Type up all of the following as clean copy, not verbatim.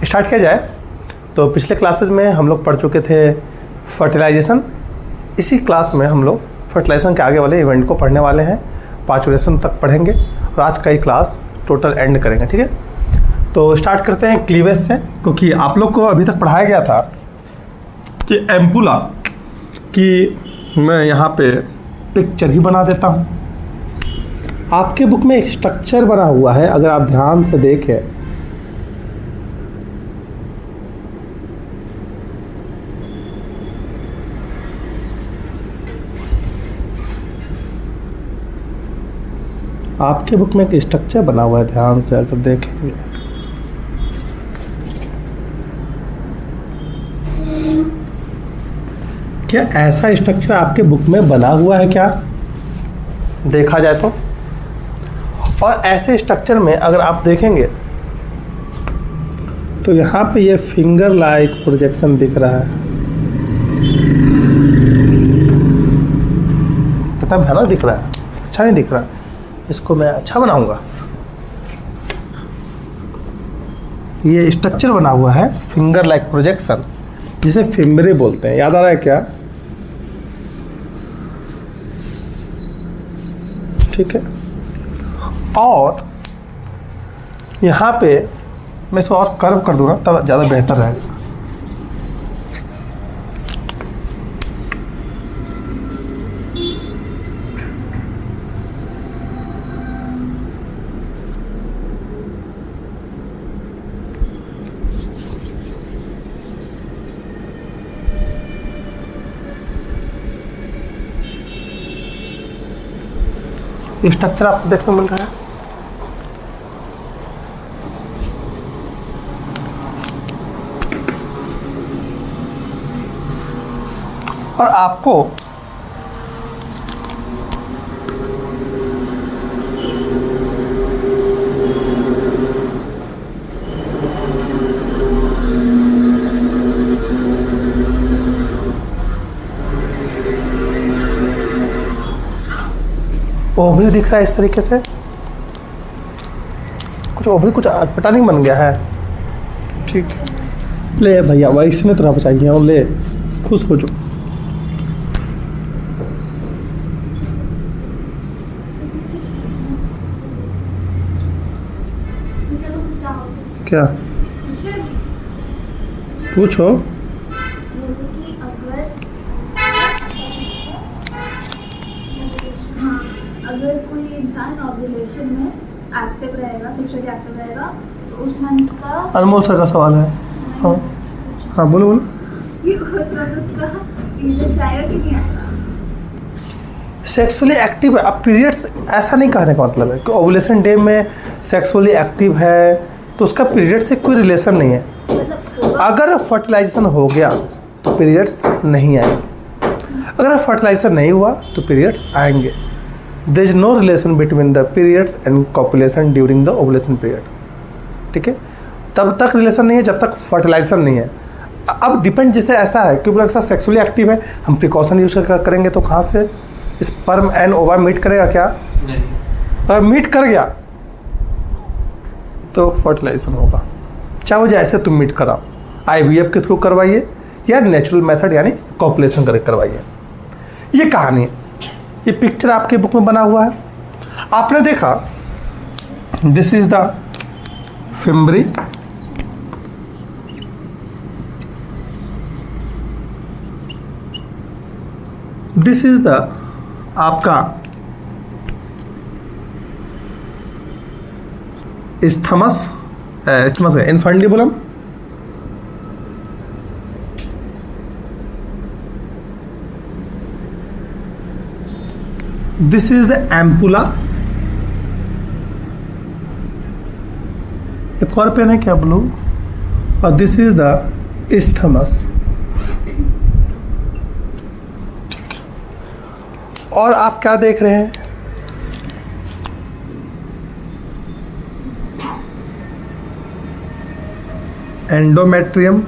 Start किया जाए। तो पिछले क्लासेस में हम लोग पढ़ चुके थे फर्टिलाइजेशन। इसी क्लास में हम लोग फर्टिलाइजेशन के आगे वाले इवेंट को पढ़ने वाले हैं, पाचुरेशन तक पढ़ेंगे और आज का ही क्लास टोटल एंड करेंगे। ठीक है, तो स्टार्ट करते हैं क्लीवेज से, क्योंकि आप लोग को अभी तक पढ़ाया गया था कि एम्पुला की मैं यहाँ पे पिक्चर ही बना देता हूँ। आपके बुक में एक स्ट्रक्चर बना हुआ है, अगर आप ध्यान से देखें आपके बुक में एक स्ट्रक्चर बना हुआ है, ध्यान से अगर देखेंगे। क्या ऐसा स्ट्रक्चर आपके बुक में बना हुआ है क्या, देखा जाए तो? और ऐसे स्ट्रक्चर में अगर आप देखेंगे तो यहाँ पे ये फिंगर लाइक प्रोजेक्शन दिख रहा है, कितना भयानक दिख रहा है, अच्छा नहीं दिख रहा है। इसको मैं अच्छा बनाऊंगा। ये स्ट्रक्चर बना हुआ है फिंगर लाइक प्रोजेक्शन, जिसे फिम्बरे बोलते हैं। याद आ रहा है क्या? ठीक है, और यहाँ पे मैं इसको और कर्व कर दूंगा तब ज़्यादा बेहतर रहेगा। स्ट्रक्चर आपको देखने मिल रहा है। और आपको ओवरी दिख रहा है इस तरीके से, कुछ ओवरी कुछ पटानी बन गया है। ठीक, ले भैया वैसे ने तरह बचाइए और ले, खुश हो जो। क्या पूछो? अगर कोई इंसान ओव्यूलेशन में एक्टिव रहेगा, सेक्सुअली एक्टिव रहेगा, तो उस मंथ का अनमोल सर का सवाल है। हाँ हाँ, बोलो बोलो। ये उस वक्त उसका पीरियड्स आएगा कि नहीं आएगा? सेक्सुअली एक्टिव है, अब पीरियड्स ऐसा नहीं कहने का मतलब है कि ओवुलेशन डे में सेक्सुअली एक्टिव है तो उसका पीरियड से कोई रिलेशन नहीं है। मतलब अगर फर्टिलाइजेशन हो गया तो पीरियड्स नहीं आएंगे, अगर फर्टिलाइजेशन नहीं हुआ तो पीरियड्स आएंगे। There is no relation between the periods and copulation during the ovulation period. ठीक है, तब तक रिलेशन नहीं है जब तक फर्टिलाइजेशन नहीं है। अब डिपेंड, जैसे ऐसा है कि बोला सेक्सुअली एक्टिव है, हम प्रिकॉशन यूज करेंगे तो कहाँ से स्पर्म एंड ओवा मीट करेगा क्या? नहीं। अगर मीट कर गया तो फर्टिलाइजेशन होगा, चाहे वो जैसे तुम मीट कराओ, IVF के थ्रू करवाइए या नेचुरल मेथड यानी कॉपुलेशन करके करवाइए। ये कहानी है, ये पिक्चर आपके बुक में बना हुआ है, आपने देखा। This is the fimbriae, this is the आपका इस्थमस है infundibulum, this is the ampulla. एक और पेन है क्या ब्लू? और दिस इज द इस्थमस। और आप क्या देख रहे हैं? एंडोमेट्रियम,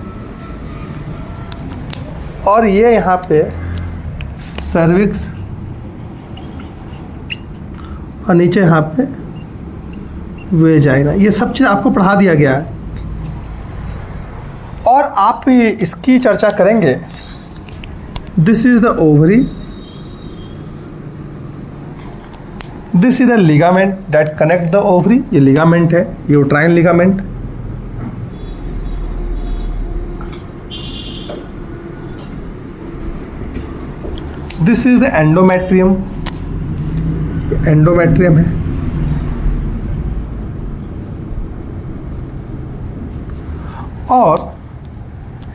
और ये यहाँ पे सर्विक्स, और नीचे यहाँ पे वेजाइना। ये सब चीज़ आपको पढ़ा दिया गया है। और आप इसकी चर्चा करेंगे। This is the ovary, this is the ligament that connect the ovary, ये लिगामेंट है, uterine ligament. This is the endometrium, endometrium है। और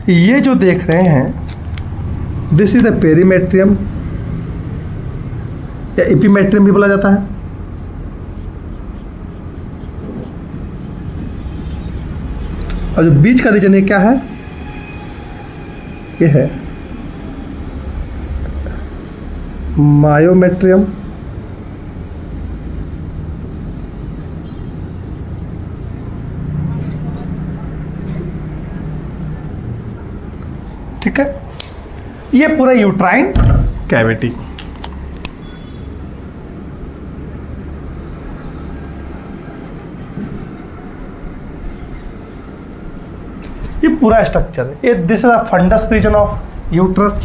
ये जो देख रहे हैं दिस इज द पेरीमेट्रियम या एपीमेट्रियम भी बोला जाता है। और जो बीच का रीजन ये क्या है, ये है मायोमेट्रियम। ठीक है, ये पूरा यूट्राइन कैविटी। ये पूरा स्ट्रक्चर है, ये this is the fundus region of uterus,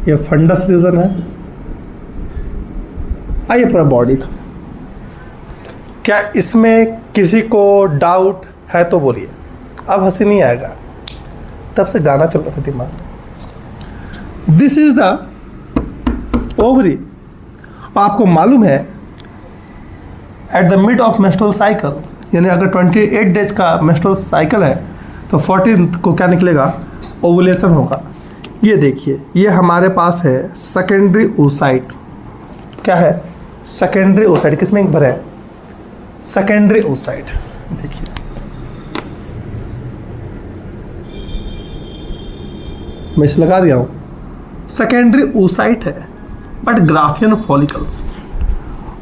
ये फंडस रीजन है। ये पूरा बॉडी था। क्या इसमें किसी को डाउट है तो बोलिए, अब हंसी नहीं आएगा, तब से गाना चल रहा था दिमाग। This is the ovary. आपको मालूम है at the mid of menstrual cycle, यानी अगर 28 डेज का मेंस्ट्रुअल साइकिल है तो 14th को क्या निकलेगा, ओवुलेशन होगा। ये देखिए, ये हमारे पास है सेकेंडरी oocyte। क्या है सेकेंडरी oocyte, किसमें एक भर है सेकेंडरी oocyte। देखिए मैं इसे लगा दिया हूँ, सेकेंडरी oocyte है बट ग्राफियन फॉलिकल्स।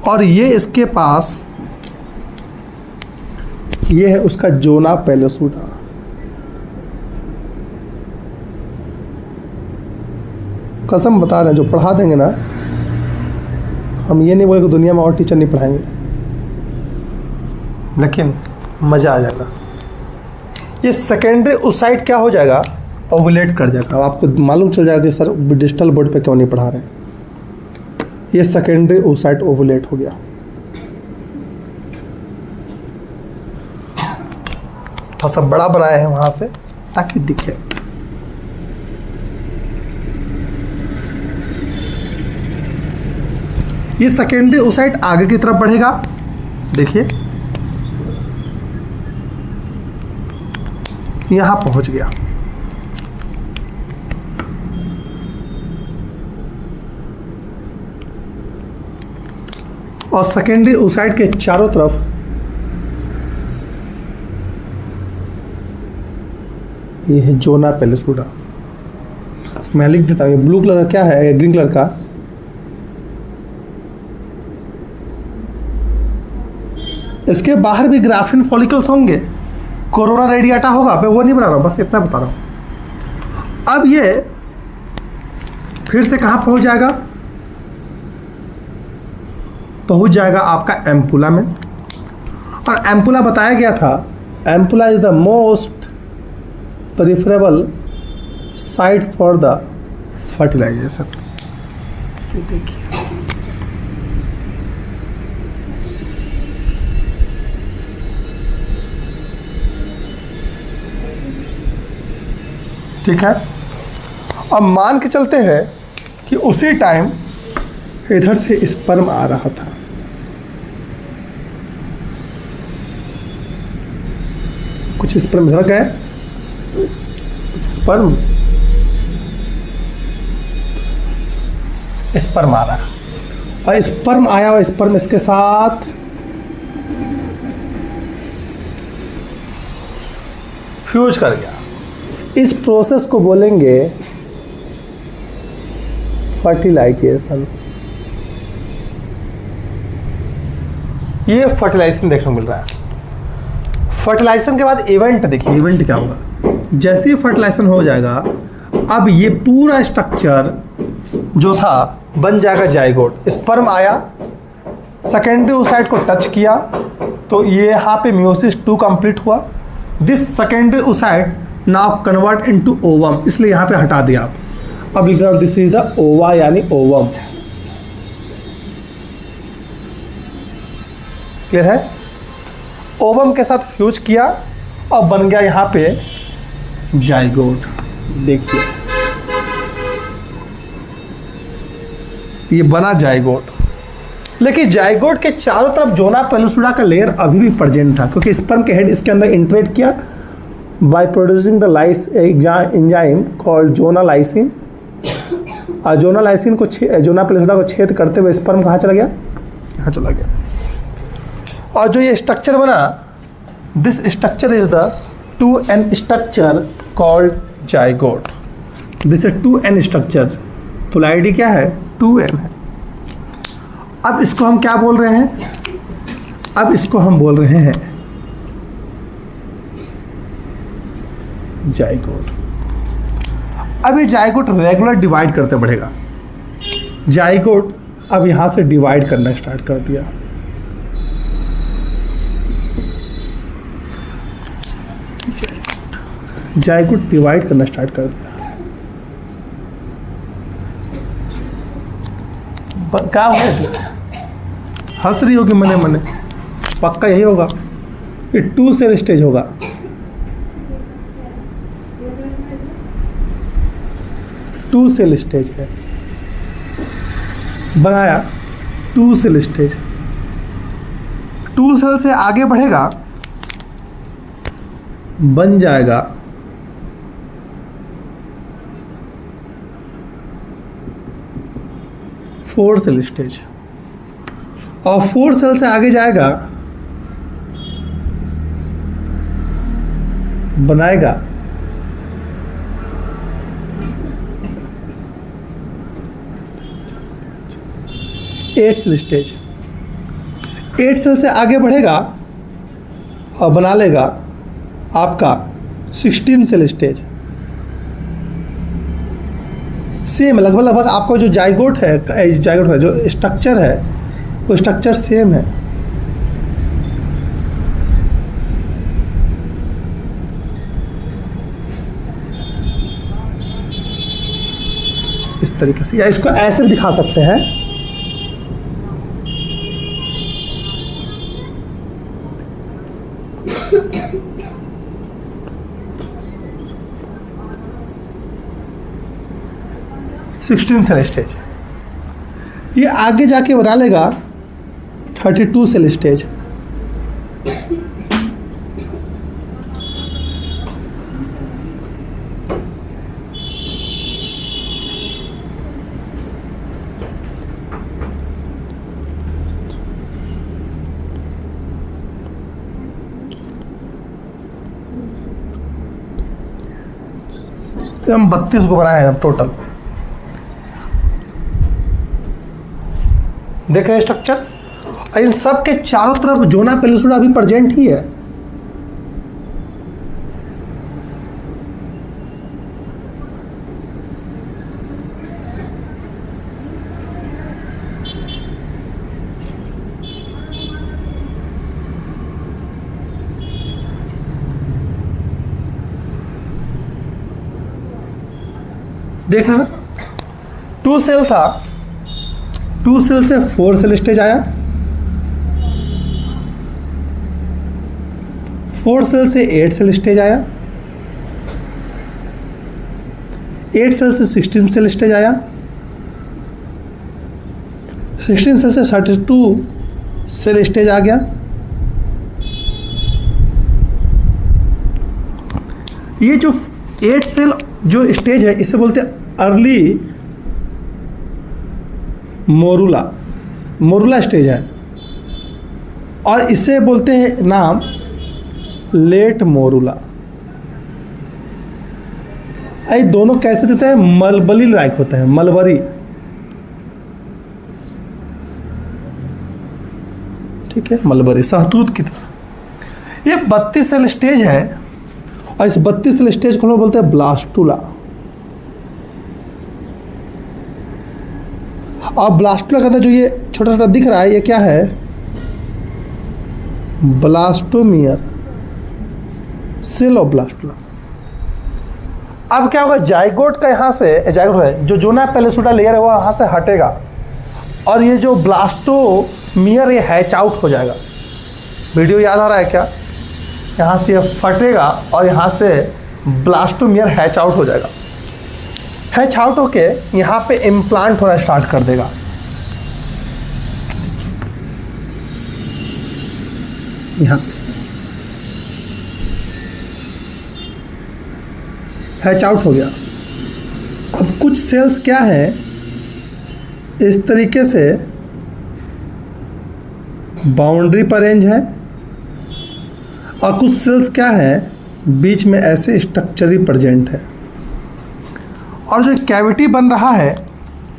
और ये इसके पास ये है उसका जोना पेलोसुडा। कसम बता रहे हैं, जो पढ़ा देंगे ना, हम ये नहीं बोले कि दुनिया में और टीचर नहीं पढ़ाएंगे, लेकिन मज़ा आ जाएगा। ये सेकेंडरी oocyte क्या हो जाएगा, ओवुलेट कर जाएगा। आपको मालूम चल जाएगा कि सर डिजिटल बोर्ड पे क्यों नहीं पढ़ा रहे हैं। ये सेकेंडरी oocyte ओवुलेट हो गया। थोड़ा सा बड़ा बनाया है वहाँ से ताकि दिखे। ये सेकेंडरी oocyte आगे की तरफ बढ़ेगा, देखिए यहां पहुंच गया। और सेकेंडरी oocyte के चारों तरफ ये है जोना पेलोसुडा। मैं लिख देता हूँ, ब्लू कलर का क्या है, ग्रीन कलर का इसके बाहर भी ग्राफिन फॉलिकल्स होंगे, कोरोना रेडिएटा होगा, मैं वो नहीं बना रहा हूँ, बस इतना बता रहा हूँ। अब ये फिर से कहाँ पहुँच जाएगा, पहुँच जाएगा आपका एम्पुला में। और एम्पुला बताया गया था, ampulla is the most preferable site for the fertilisation. देखिए ठीक है। अब मान के चलते हैं कि उसी टाइम इधर से स्पर्म आ रहा था, कुछ स्पर्म इधर गए, कुछ स्पर्म आ रहा है, और स्पर्म आया और स्पर्म इसके साथ फ्यूज कर गया। इस प्रोसेस को बोलेंगे फर्टिलाइजेशन। ये फर्टिलाइजेशन देखने को मिल रहा है। फर्टिलाइजेशन के बाद इवेंट देखिए, इवेंट क्या होगा, जैसे ही फर्टिलाइजेशन हो जाएगा, अब ये पूरा स्ट्रक्चर जो था बन जाएगा जाइगोट। स्पर्म आया, सेकेंडरी oocyte को टच किया, तो ये यहाँ पे मियोसिस 2 कंप्लीट हुआ। This secondary oocyte now convert into ovum, इसलिए यहाँ पे हटा दिया आप। अब लिख रहा हूँ दिस इज द ओवा यानी ओवम। क्लियर है? ओवम के साथ फ्यूज किया और बन गया यहाँ पे जाइगोट। देखिए ये बना जाइगोट, लेकिन जाइगोट के चारों तरफ जोना पेनिसुला का लेयर अभी भी प्रेजेंट था, क्योंकि स्पर्म के हेड इसके अंदर इंट्रेट किया by producing the lyse enzyme called zona lysin. और जोना लाइसिन को जोना पेनिसुला को छेद करते हुए स्पर्म कहाँ चला गया? यहाँ चला गया। और जो ये स्ट्रक्चर बना, this structure is the 2n structure called zygote. This is 2n structure, polarity क्या है? 2n है। अब इसको हम क्या बोल रहे हैं? अब इसको हम बोल रहे हैं जाइगोट। अब ये जाइगोट रेगुलर डिवाइड करते बढ़ेगा। जाइगोट अब यहां से डिवाइड करना स्टार्ट कर दिया। जाइगोट डिवाइड करना स्टार्ट कर दिया। क्या होगा? हंस रही होगी मने मने, पक्का यही होगा। ये 2 सेल स्टेज होगा। टू सेल स्टेज है, बनाया 2 सेल स्टेज। 2 सेल से आगे बढ़ेगा, बन जाएगा 4 सेल स्टेज। और 4 सेल से आगे जाएगा, बनाएगा 8 सेल स्टेज। 8 सेल से आगे बढ़ेगा और बना लेगा आपका 16 सेल स्टेज। सेम लगभग आपको जो जाइगोट है जो स्ट्रक्चर है वो स्ट्रक्चर सेम है। इस तरीके से, या इसको ऐसे भी दिखा सकते हैं। Sixteen cell stage. ये आगे जाके बना लेगा 32 सेल स्टेज। हम 32 को बनाए हैं टोटल। देख रहे हैं स्ट्रक्चर। इन सब के चारों तरफ जोना पेनिसुला भी प्रेजेंट ही है। देख रहे ना, 2 सेल था, 2 सेल से 4 सेल स्टेज आया, 4 सेल से 8 सेल स्टेज आया, 8 सेल से 16 सेल स्टेज आया, 16 सेल से 32 सेल स्टेज आ गया। ये जो 8 सेल जो स्टेज है इसे बोलते हैं अर्ली मोरुला स्टेज है, और इसे बोलते हैं नाम लेट मोरुला। ये दोनों कैसे देते हैं? मलबरी लाइक होते हैं, मलबरी। ठीक है, मलबरी सहतूत की तरह। ये 32 सेल स्टेज है, और इस 32 सेल स्टेज को हम लोग बोलते हैं ब्लास्टुला। और ब्लास्टुला का जो ये छोटा छोटा दिख रहा है, ये क्या है? Blastomere cell of blastula. अब क्या होगा, जाइगोट का यहाँ से जाइगोट है जो जोना पेलिसुडा लेयर है वो यहाँ से हटेगा और ये जो ब्लास्टोमियर ये हैच आउट हो जाएगा। वीडियो याद आ रहा है क्या? यहाँ से ये फटेगा और यहाँ से ब्लास्टोमियर हैच आउट हो जाएगा। हैच आउट होके यहाँ पे इम्प्लांट होना स्टार्ट कर देगा। यहाँ हैच आउट हो गया। अब कुछ सेल्स क्या है इस तरीके से बाउंड्री पर अरेंज है और कुछ सेल्स क्या है बीच में ऐसे स्ट्रक्चरली प्रेजेंट है। और जो कैविटी बन रहा है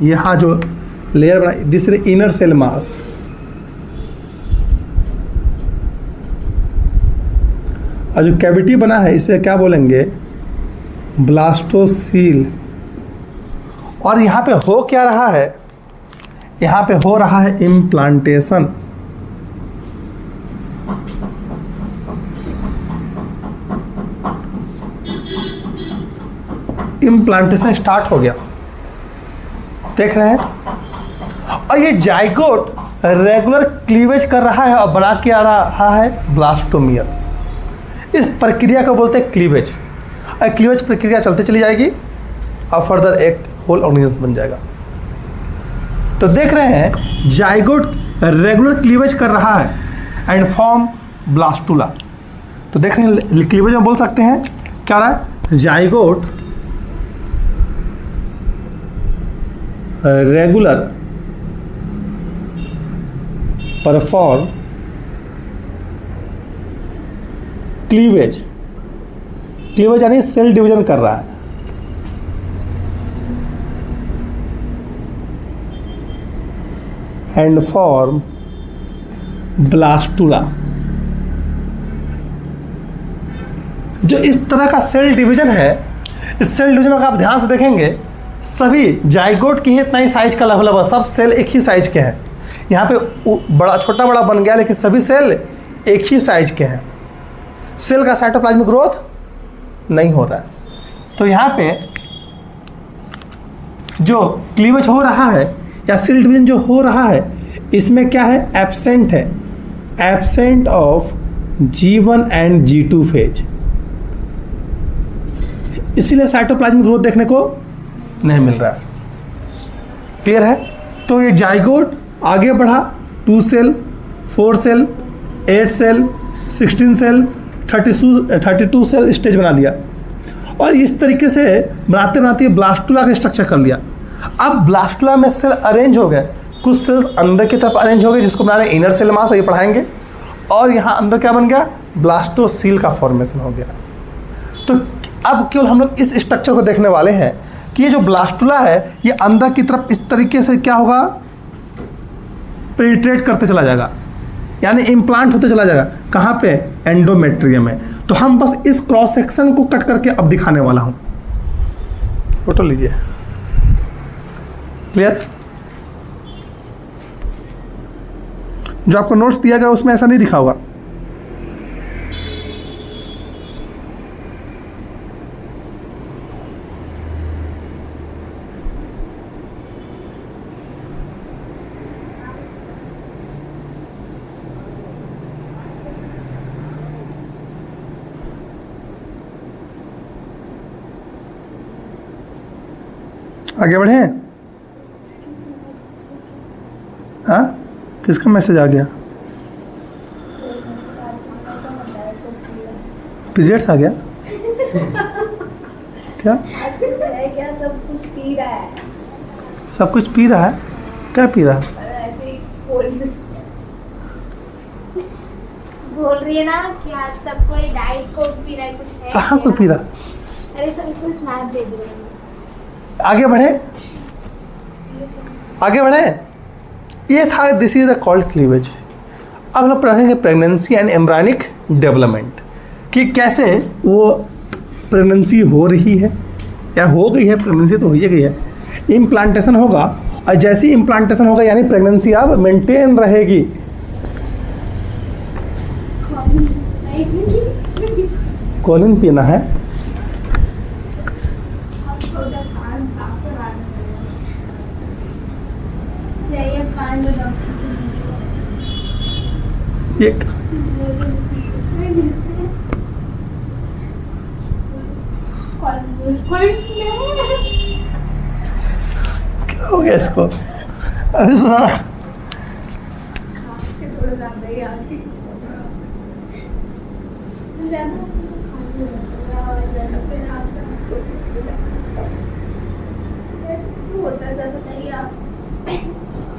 यहाँ जो लेयर बना, this is inner cell mass. और जो कैविटी बना है इसे क्या बोलेंगे, ब्लास्टोसील। और यहाँ पे हो क्या रहा है, यहाँ पे हो रहा है इम्प्लांटेशन। इम्प्लांटेशन स्टार्ट हो गया, देख रहे हैं। और ये जाइगोट रेगुलर क्लीवेज कर रहा है और बना के आ रहा है ब्लास्टोमियर। इस प्रक्रिया को बोलते हैं क्लीवेज। और क्लीवेज प्रक्रिया चलते चली जाएगी और फर्दर एक होल ऑर्गेनिज्म बन जाएगा। तो देख रहे हैं जाइगोट रेगुलर क्लीवेज कर रहा है एंड फॉर्म ब्लास्टुला। तो देख रहे हैं क्लीवेज में बोल सकते हैं क्या रहा है, zygote regular perform cleavage. Cleavage यानी सेल डिवीजन कर रहा है। And form blastula. जो इस तरह का सेल डिवीजन है, इस सेल डिवीजन को आप ध्यान से देखेंगे सभी जाइगोट की ही इतना ही साइज का लगभग सब सेल एक ही साइज के हैं। यहाँ पे बड़ा छोटा बड़ा बन गया लेकिन सभी सेल एक ही साइज के हैं। सेल का साइटोप्लाज्मिक ग्रोथ नहीं हो रहा है। तो यहाँ पे जो क्लीवेज हो रहा है या सेल डिवीजन जो हो रहा है इसमें क्या है, एब्सेंट है, absent of G1 and G2 phase. इसीलिए साइटोप्लाज्मिक ग्रोथ देखने को नहीं मिल रहा है। क्लियर है? तो ये जाइगोट आगे बढ़ा, 2 cell, 4 cell, 8 cell, 16 cell, 32 cell stage बना दिया और इस तरीके से बनाते बनाते ब्लास्टुला का स्ट्रक्चर कर लिया। अब ब्लास्टुला में सेल अरेंज हो गए, कुछ सेल्स अंदर की तरफ अरेंज हो गए जिसको बना रहे इनर सेल मास, ये पढ़ाएंगे। और यहाँ अंदर क्या बन गया, ब्लास्टोसील का फॉर्मेशन हो गया। तो अब केवल हम लोग इस स्ट्रक्चर को देखने वाले हैं कि ये जो ब्लास्टुला है ये अंदर की तरफ इस तरीके से क्या होगा, पेनिट्रेट करते चला जाएगा, यानी इम्प्लांट होते चला जाएगा। कहाँ पे, एंडोमेट्रियम में। तो हम बस इस क्रॉस सेक्शन को कट करके अब दिखाने वाला हूँ। फोटो लीजिए। क्लियर? जो आपको नोट्स दिया गया उसमें ऐसा नहीं दिखा होगा। आगे बढ़े? हाँ, किसका मैसेज आ गया? पीरियड्स आ गया क्या? क्या सब कुछ पी रहा है? सब कुछ पी रहा है? क्या पी रहा है? ऐसे ही बोल रही है ना कि आज सबको डाइट कोक पी रहा है, कुछ है? कहाँ को पी रहा? अरे सब इसको स्नैप भेज रहे हैं। आगे बढ़े, आगे बढ़े। ये था, this is the called cleavage. अब हम लोग पढ़ेंगे प्रेगनेंसी एंड एम्ब्रायनिक डेवलपमेंट, कि कैसे वो प्रेगनेंसी हो रही है या हो गई है, प्रेगनेंसी तो हो ही गई है। इम्प्लांटेशन होगा और जैसे ही इम्प्लांटेशन होगा यानी प्रेगनेंसी अब मेंटेन रहेगी। कॉलिन पीना है। ये क्या हो गया इसको? अरे सुना,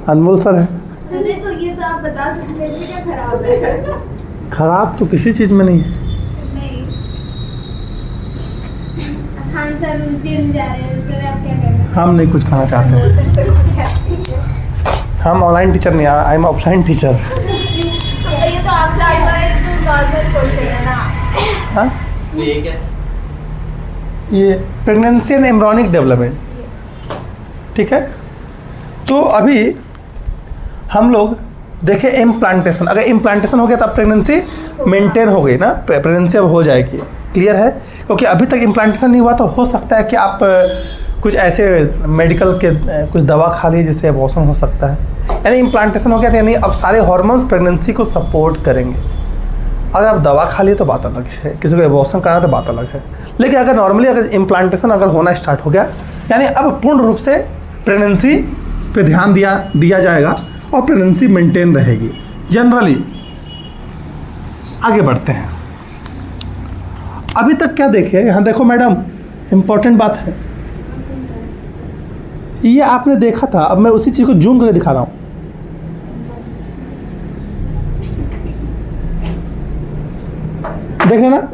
अनमोल सर है। अरे तो ये तो आप बता सकते हैं क्या खराब है? खराब तो किसी चीज में नहीं है। नहीं। खान सर जिम जा रहे हैं, उसके लिए आप क्या करना? हम नहीं कुछ खाना चाहते हैं। हम ऑनलाइन टीचर नहीं, आई एम ऑफलाइन टीचर। ये तो आपसे आता है, तो नॉर्मल क्वेश्चन है ना। हाँ, ये क्या? ये प्रेगनेंसी एंड एम्ब्रियोनिक डेवलपमेंट, ठीक है। तो अभी हम लोग देखें इम्प्लांटेशन। अगर इम्प्लांटेशन हो गया तब प्रेगनेंसी मेंटेन हो गई ना, प्रेगनेंसी अब हो जाएगी। क्लियर है? क्योंकि अभी तक इम्प्लांटेशन नहीं हुआ तो हो सकता है कि आप कुछ ऐसे मेडिकल के कुछ दवा खा ली जिससे अबॉर्शन हो सकता है। यानी इम्प्लांटेशन हो गया था, यानी अब सारे हार्मोन्स प्रेगनेंसी को सपोर्ट करेंगे। अगर आप दवा खा लिए तो बात अलग है, किसी को अबॉर्शन कराना तो बात अलग है। लेकिन अगर नॉर्मली अगर इम्प्लांटेशन अगर होना स्टार्ट हो गया, यानी अब पूर्ण रूप से प्रेगनेंसी पे ध्यान दिया जाएगा और प्रेगनेंसी मेंटेन रहेगी जनरली। आगे बढ़ते हैं। अभी तक क्या देखे? यहाँ देखो मैडम, इम्पोर्टेंट बात है। ये आपने देखा था, अब मैं उसी चीज़ को जूम करके दिखा रहा हूँ। देख रहे ना,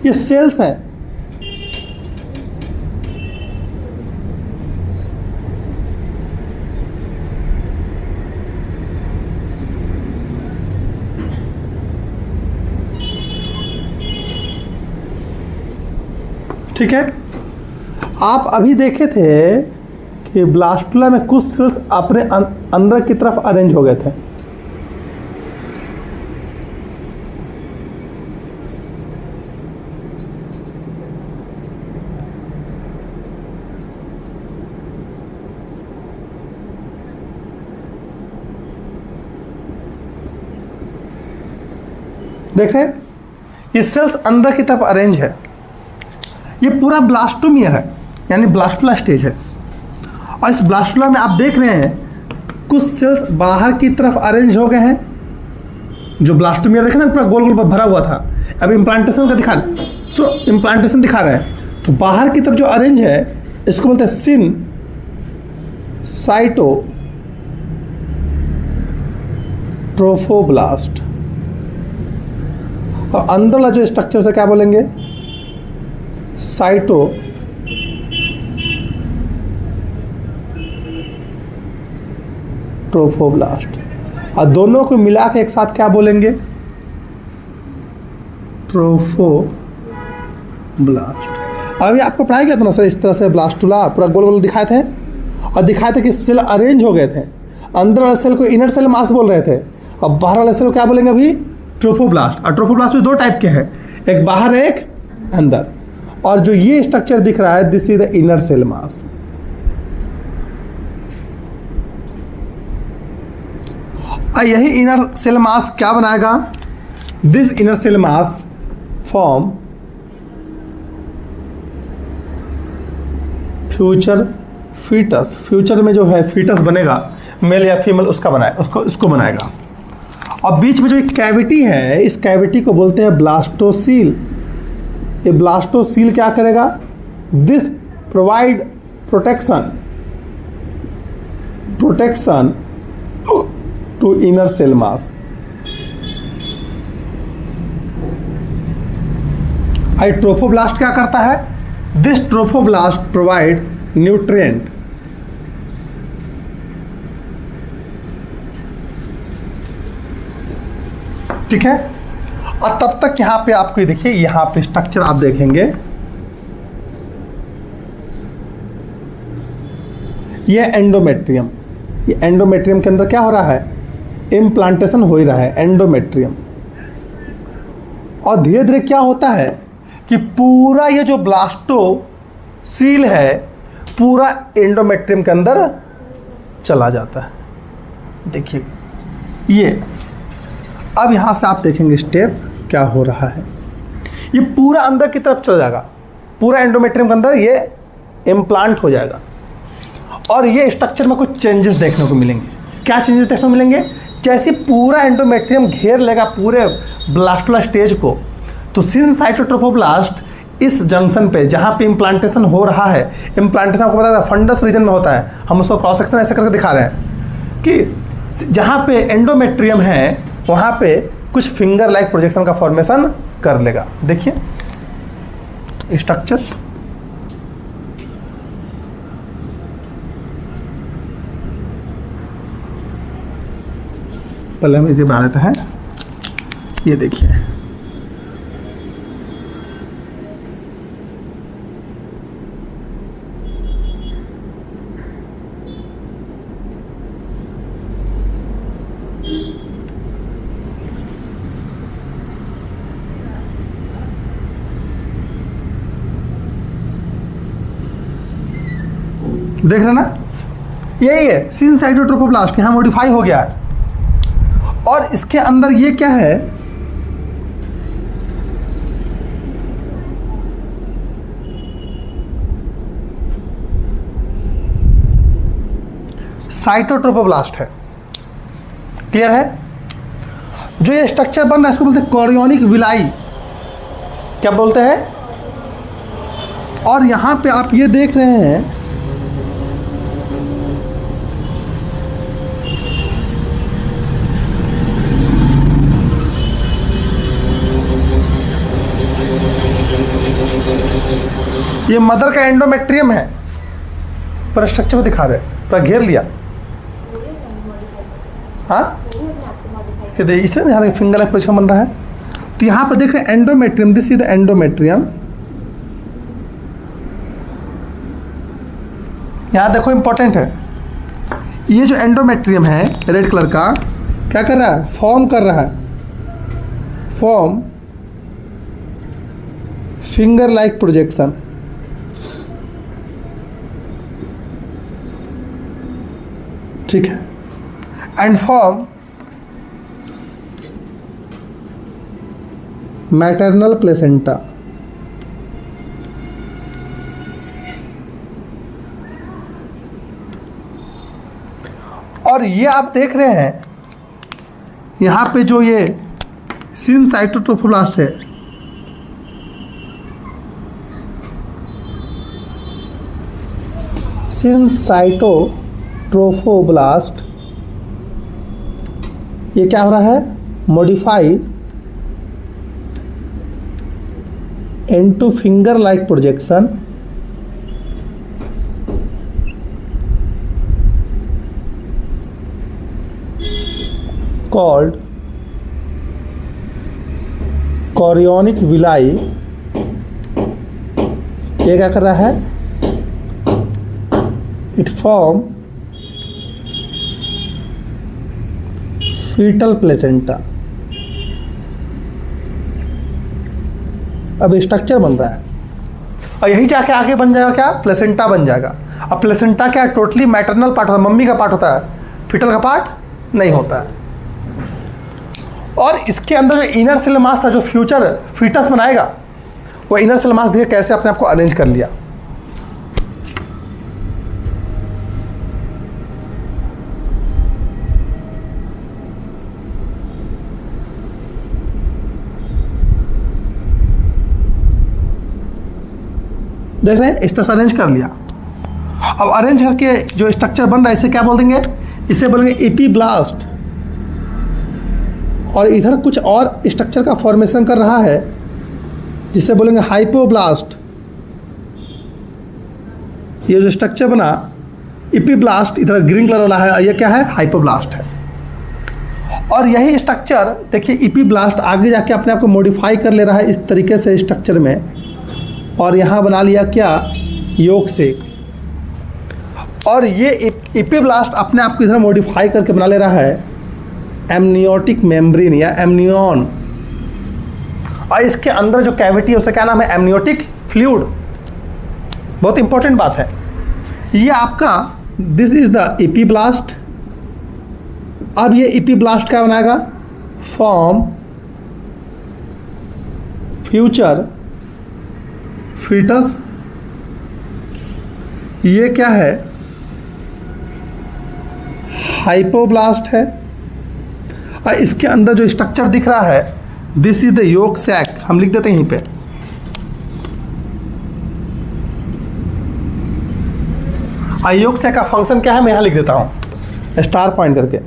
ये सेल्स हैं। ठीक है। आप अभी देखे थे कि ब्लास्टुला में कुछ सेल्स अपने अंदर की तरफ अरेंज हो गए थे। देख रहे हैं, ये सेल्स अंदर की तरफ अरेंज है। ये पूरा ब्लास्टोमियर है, यानी ब्लास्टुला स्टेज है। और इस ब्लास्टुला में आप देख रहे हैं कुछ सेल्स बाहर की तरफ अरेंज हो गए हैं। जो ब्लास्टोमियर देखे ना, पूरा गोल गोल भरा हुआ था। अब इम्प्लांटेशन का दिखा, सो इम्प्लांटेशन दिखा रहे हैं। तो बाहर की तरफ जो अरेंज है इसको बोलते हैं सिन साइटो ट्रोफोब्लास्ट। और अंदर वाला जो स्ट्रक्चर से क्या बोलेंगे? Cytotrophoblast. और दोनों को मिला के एक साथ क्या बोलेंगे? ट्रोफोब्लास्ट। अभी आपको पढ़ाया गया था ना सर, इस तरह से ब्लास्टुला पूरा गोल गोल दिखाए थे, और दिखाए थे कि सेल अरेंज हो गए थे। अंदर वाले सेल को इनर सेल मास बोल रहे थे, और बाहर वाले सेल को क्या बोलेंगे अभी? ट्रोफोब्लास्ट। और ट्रोफोब्लास्ट में दो टाइप के हैं, एक बाहर एक अंदर। और जो ये स्ट्रक्चर दिख रहा है, this is the inner cell mass. और यही इनर सेल मास क्या बनाएगा? This inner cell mass form future fetus. Future में जो है फीटस बनेगा, मेल या फीमेल, उसका बनाएगा, उसको बनाएगा। और बीच में जो एक कैविटी है, इस कैविटी को बोलते हैं ब्लास्टोसील। ये ब्लास्टोसील क्या करेगा? This provide protection to inner cell mass. आई ट्रोफोब्लास्ट क्या करता है? दिस ट्रोफोब्लास्ट प्रोवाइड न्यूट्रिएंट ठीक है। और तब तक यहाँ पे आपको देखिए, यहाँ पे स्ट्रक्चर आप देखेंगे, ये एंडोमेट्रियम। ये एंडोमेट्रियम के अंदर क्या हो रहा है? इम्प्लांटेशन हो ही रहा है, एंडोमेट्रियम। और धीरे धीरे क्या होता है कि पूरा ये जो ब्लास्टोसील है पूरा एंडोमेट्रियम के अंदर चला जाता है। देखिए ये, अब यहाँ से आप देखेंगे स्टेप क्या हो रहा है, ये पूरा अंदर की तरफ चल जाएगा, पूरा एंडोमेट्रियम के अंदर ये इम्प्लांट हो जाएगा और ये स्ट्रक्चर में कुछ चेंजेस देखने को मिलेंगे। क्या चेंजेस देखने को मिलेंगे? जैसे पूरा एंडोमेट्रियम घेर लेगा पूरे ब्लास्टुला स्टेज को, तो सिनसाइटोट्रोफोब्लास्ट इस जंक्शन पे जहाँ पे इम्प्लांटेशन हो रहा है, इम्प्लांटेशन आपको पता है फंडस रीजन में होता है, हम उसको क्रॉस सेक्शन ऐसे करके दिखा रहे हैं कि जहाँ पे एंडोमेट्रियम है वहाँ पे कुछ फिंगर लाइक प्रोजेक्शन का फॉर्मेशन कर लेगा। देखिए स्ट्रक्चर, पहले हम इसे बना लेते हैं। ये देखिए देख रहे ना, यही है सिनसाइटोट्रोफोब्लास्ट, यहाँ मॉडिफाई हो गया है। और इसके अंदर ये क्या है, साइटोट्रोफोब्लास्ट है। क्लियर है? जो ये स्ट्रक्चर बन रहा है इसको बोलते हैं कोरियोनिक विलाई। क्या बोलते हैं? और यहां पे आप ये देख रहे हैं ये मदर का एंडोमेट्रियम है, पर स्ट्रक्चर को दिखा रहे हैं, पर घेर लिया। हाँ इससे यहाँ फिंगर लाइक पोजिशन बन रहा है। तो यहाँ पर देख रहे हैं endometrium, this is the endometrium. यहाँ देखो इंपॉर्टेंट है, ये जो एंडोमेट्रियम है रेड कलर का क्या कर रहा है? फॉर्म कर रहा है, फॉर्म फिंगर लाइक प्रोजेक्शन। ठीक है, एंड फॉर्म मैटरनल प्लेसेंटा। और ये आप देख रहे हैं यहां पे जो ये सिनसाइटोट्रोफोब्लास्ट है, सिनसाइटोट्रोफोब्लास्ट, ये क्या हो रहा है? Modified into finger like projection called chorionic villi. ये क्या कर रहा है? It form fetal placenta. अब स्ट्रक्चर बन रहा है और यही जाके आगे बन जाएगा क्या? प्लेसेंटा बन जाएगा। अब प्लेसेंटा क्या है? टोटली मैटरनल पार्ट होता है, मम्मी का पार्ट होता है, फीटल का पार्ट नहीं होता है। और इसके अंदर जो इनर सेल मास था, जो फ्यूचर फीटस बनाएगा, वो इनर सेल मास देखिए कैसे अपने आप को अरेंज कर लिया। देख रहे हैं, इस तरह से अरेंज कर लिया। अब अरेंज करके जो स्ट्रक्चर बन रहा है इसे क्या बोल देंगे? इसे बोलेंगे एपीब्लास्ट। और इधर कुछ और स्ट्रक्चर का फॉर्मेशन कर रहा है जिसे बोलेंगे हाइपोब्लास्ट। ये जो स्ट्रक्चर बना एपीब्लास्ट, इधर ग्रीन कलर वाला है, ये क्या है? हाइपोब्लास्ट है। और यही स्ट्रक्चर देखिए एपीब्लास्ट आगे जाके अपने आप को मॉडिफाई कर ले रहा है इस तरीके से स्ट्रक्चर में, और यहाँ बना लिया क्या? योग से। और ये एपीब्लास्ट अपने आप को इधर मॉडिफाई करके बना ले रहा है एमनियोटिक मेम्ब्रेन या एमनियन। और इसके अंदर जो कैविटी है उसे क्या नाम है? Amniotic fluid. बहुत इंपॉर्टेंट बात है ये आपका। This is the epiblast. अब ये एपीब्लास्ट क्या बनाएगा? Form future fetus. ये क्या है? हाइपोब्लास्ट है। और इसके अंदर जो स्ट्रक्चर दिख रहा है, this is the yolk sac. हम लिख देते हैं यहीं पे। योक सैक का फंक्शन क्या है, मैं यहां लिख देता हूं स्टार पॉइंट करके।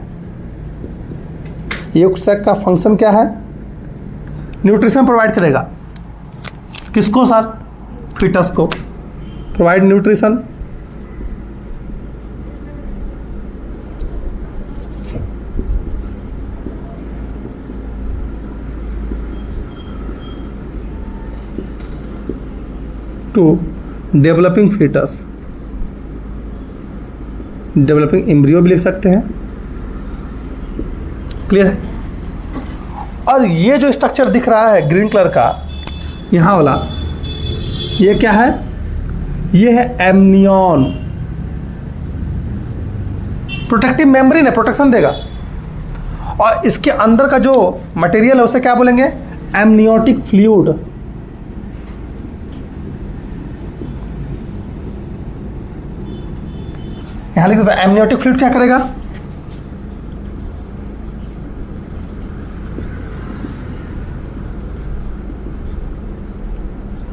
योक सैक का फंक्शन क्या है? न्यूट्रिशन प्रोवाइड करेगा। किसको सर? फीटस को। Provide nutrition. To developing fetus. Developing embryo भी लिख सकते हैं। क्लियर है? और ये जो स्ट्रक्चर दिख रहा है ग्रीन कलर का, यहाँ वाला, ये क्या है? ये है एमनियन। प्रोटेक्टिव मेम्ब्रेन है, प्रोटेक्शन देगा। और इसके अंदर का जो मटेरियल है उसे क्या बोलेंगे? Amniotic fluid. यहां लिख देता है एमनियोटिक फ्लूइड क्या करेगा?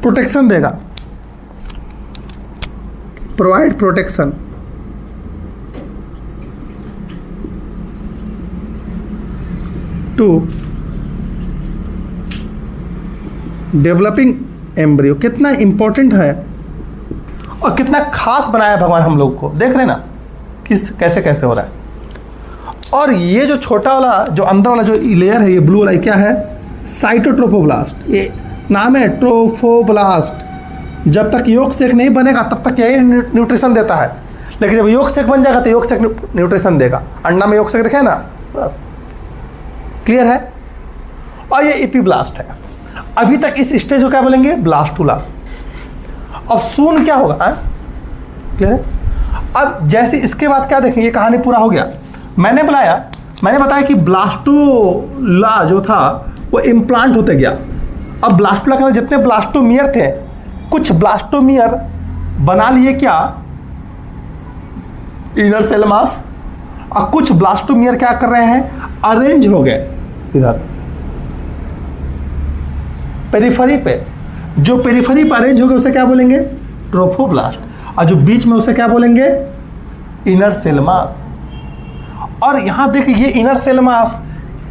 प्रोटेक्शन देगा। Provide protection. To developing embryo. कितना इंपॉर्टेंट है और कितना खास बनाया भगवान हम लोग को। देख रहे हैं ना किस कैसे कैसे हो रहा है। और ये जो छोटा वाला जो अंदर वाला जो लेयर है, ये ब्लू वाला क्या है? साइटोट्रोफोब्लास्ट। ये नाम है ट्रोफोब्लास्ट। जब तक योग सेक नहीं बनेगा तब तक यही न्यूट्रिशन देता है, लेकिन जब योग सेक बन जाएगा तो योग सेक न्यूट्रिशन देगा। अंडा में योग सेक देखे ना, बस। क्लियर है? और ये इपीब्लास्ट है। अभी तक इस स्टेज को क्या बोलेंगे? ब्लास्टुला। अब सून क्या होगा? क्लियर है? अब जैसे इसके बाद क्या देखेंगे, ये कहानी पूरा हो गया। मैंने बताया कि ब्लास्टुला जो था वो इम्प्लांट होते गया। अब ब्लास्टुला के जितने ब्लास्टोमियर थे, कुछ ब्लास्टोमियर बना लिए क्या? Inner cell mass. और कुछ ब्लास्टोमियर क्या कर रहे हैं? अरेंज हो गए इधर पेरिफेरी पे। जो पेरिफेरी पे अरेंज हो गए उसे क्या बोलेंगे? ट्रोफोब्लास्ट। और जो बीच में उसे क्या बोलेंगे? Inner cell mass. और यहां देखिए ये इनर सेल मास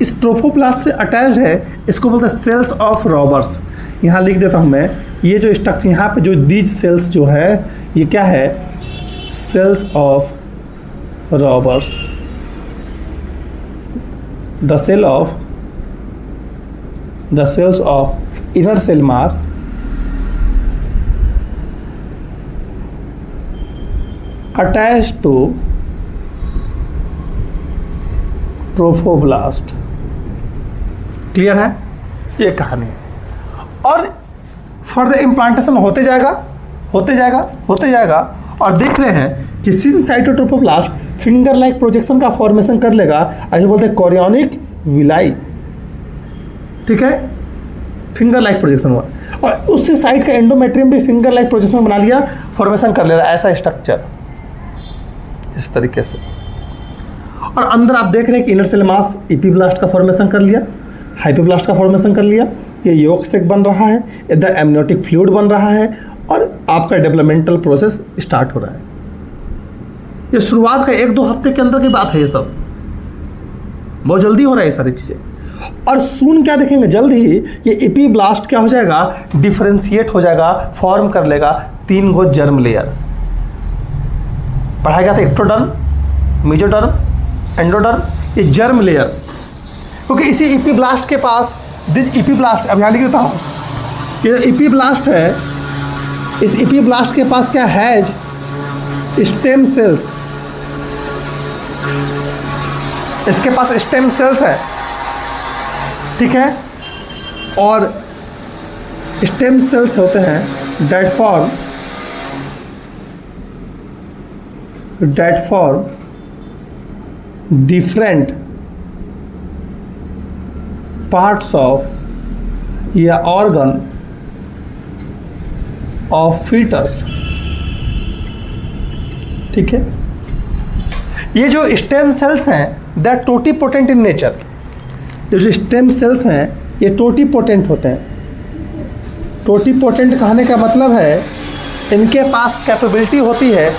इस ट्रोफोब्लास्ट से अटैच्ड है, इसको बोलते हैं सेल्स ऑफ रॉबर्स। यहाँ लिख देता हूँ मैं, ये जो स्ट्रक्चर यहाँ पे जो दीज सेल्स जो है ये क्या है? Cells of Rauber's. The cells of inner cell mass attached to trophoblast. Clear है? ये कहानी है। और फर्दर इम्प्लांटेशन होते जाएगा और देख रहे हैं कि since cytotrophoblast finger like projection का फॉर्मेशन कर लेगा, ऐसे बोलते हैं कोरियोनिक विलाई। ठीक है? फिंगर लाइक प्रोजेक्शन हुआ और उससे साइड का एंडोमेट्रियम भी फिंगर लाइक प्रोजेक्शन बना लिया, फॉर्मेशन कर ले रहा है ऐसा स्ट्रक्चर इस तरीके से। और अंदर आप देख रहे हैं कि इनर सेल मास इपीब्लास्ट का फॉर्मेशन कर लिया, हाइपोब्लास्ट का फॉर्मेशन कर लिया, ये योग सेक बन रहा है, इधर एमनियोटिक फ्लूइड बन रहा है और आपका डेवलपमेंटल प्रोसेस स्टार्ट हो रहा है। ये शुरुआत का 1-2 हफ्ते के अंदर की बात है। ये सब बहुत जल्दी हो रहा है ये सारी चीज़ें। और सून क्या देखेंगे जल्द ही, ये इपीब्लास्ट क्या हो जाएगा? डिफरेंशिएट हो जाएगा, फॉर्म कर लेगा 3 गो जर्म लेयर। पढ़ाया गया था एक्टोडर्म, मेसोडर्म, एंडोडर्म, ये जर्म लेयर। क्योंकि इसी इपीब्लास्ट के पास दिस इपीब्लास्ट, अब यहाँ लिख देता हूँ, ये इपीब्लास्ट है, इस इपीब्लास्ट के पास क्या है? Stem cells. इसके पास स्टेम सेल्स है, ठीक है? और स्टेम सेल्स होते हैं that form different parts of या ऑर्गन ऑफ फीटस। ठीक है, ये जो स्टेम सेल्स हैं दैट टोटीपोटेंट इन नेचर, ये जो स्टेम सेल्स हैं ये टोटीपोटेंट होते हैं। टोटीपोटेंट कहने का मतलब है इनके पास कैपेबिलिटी होती है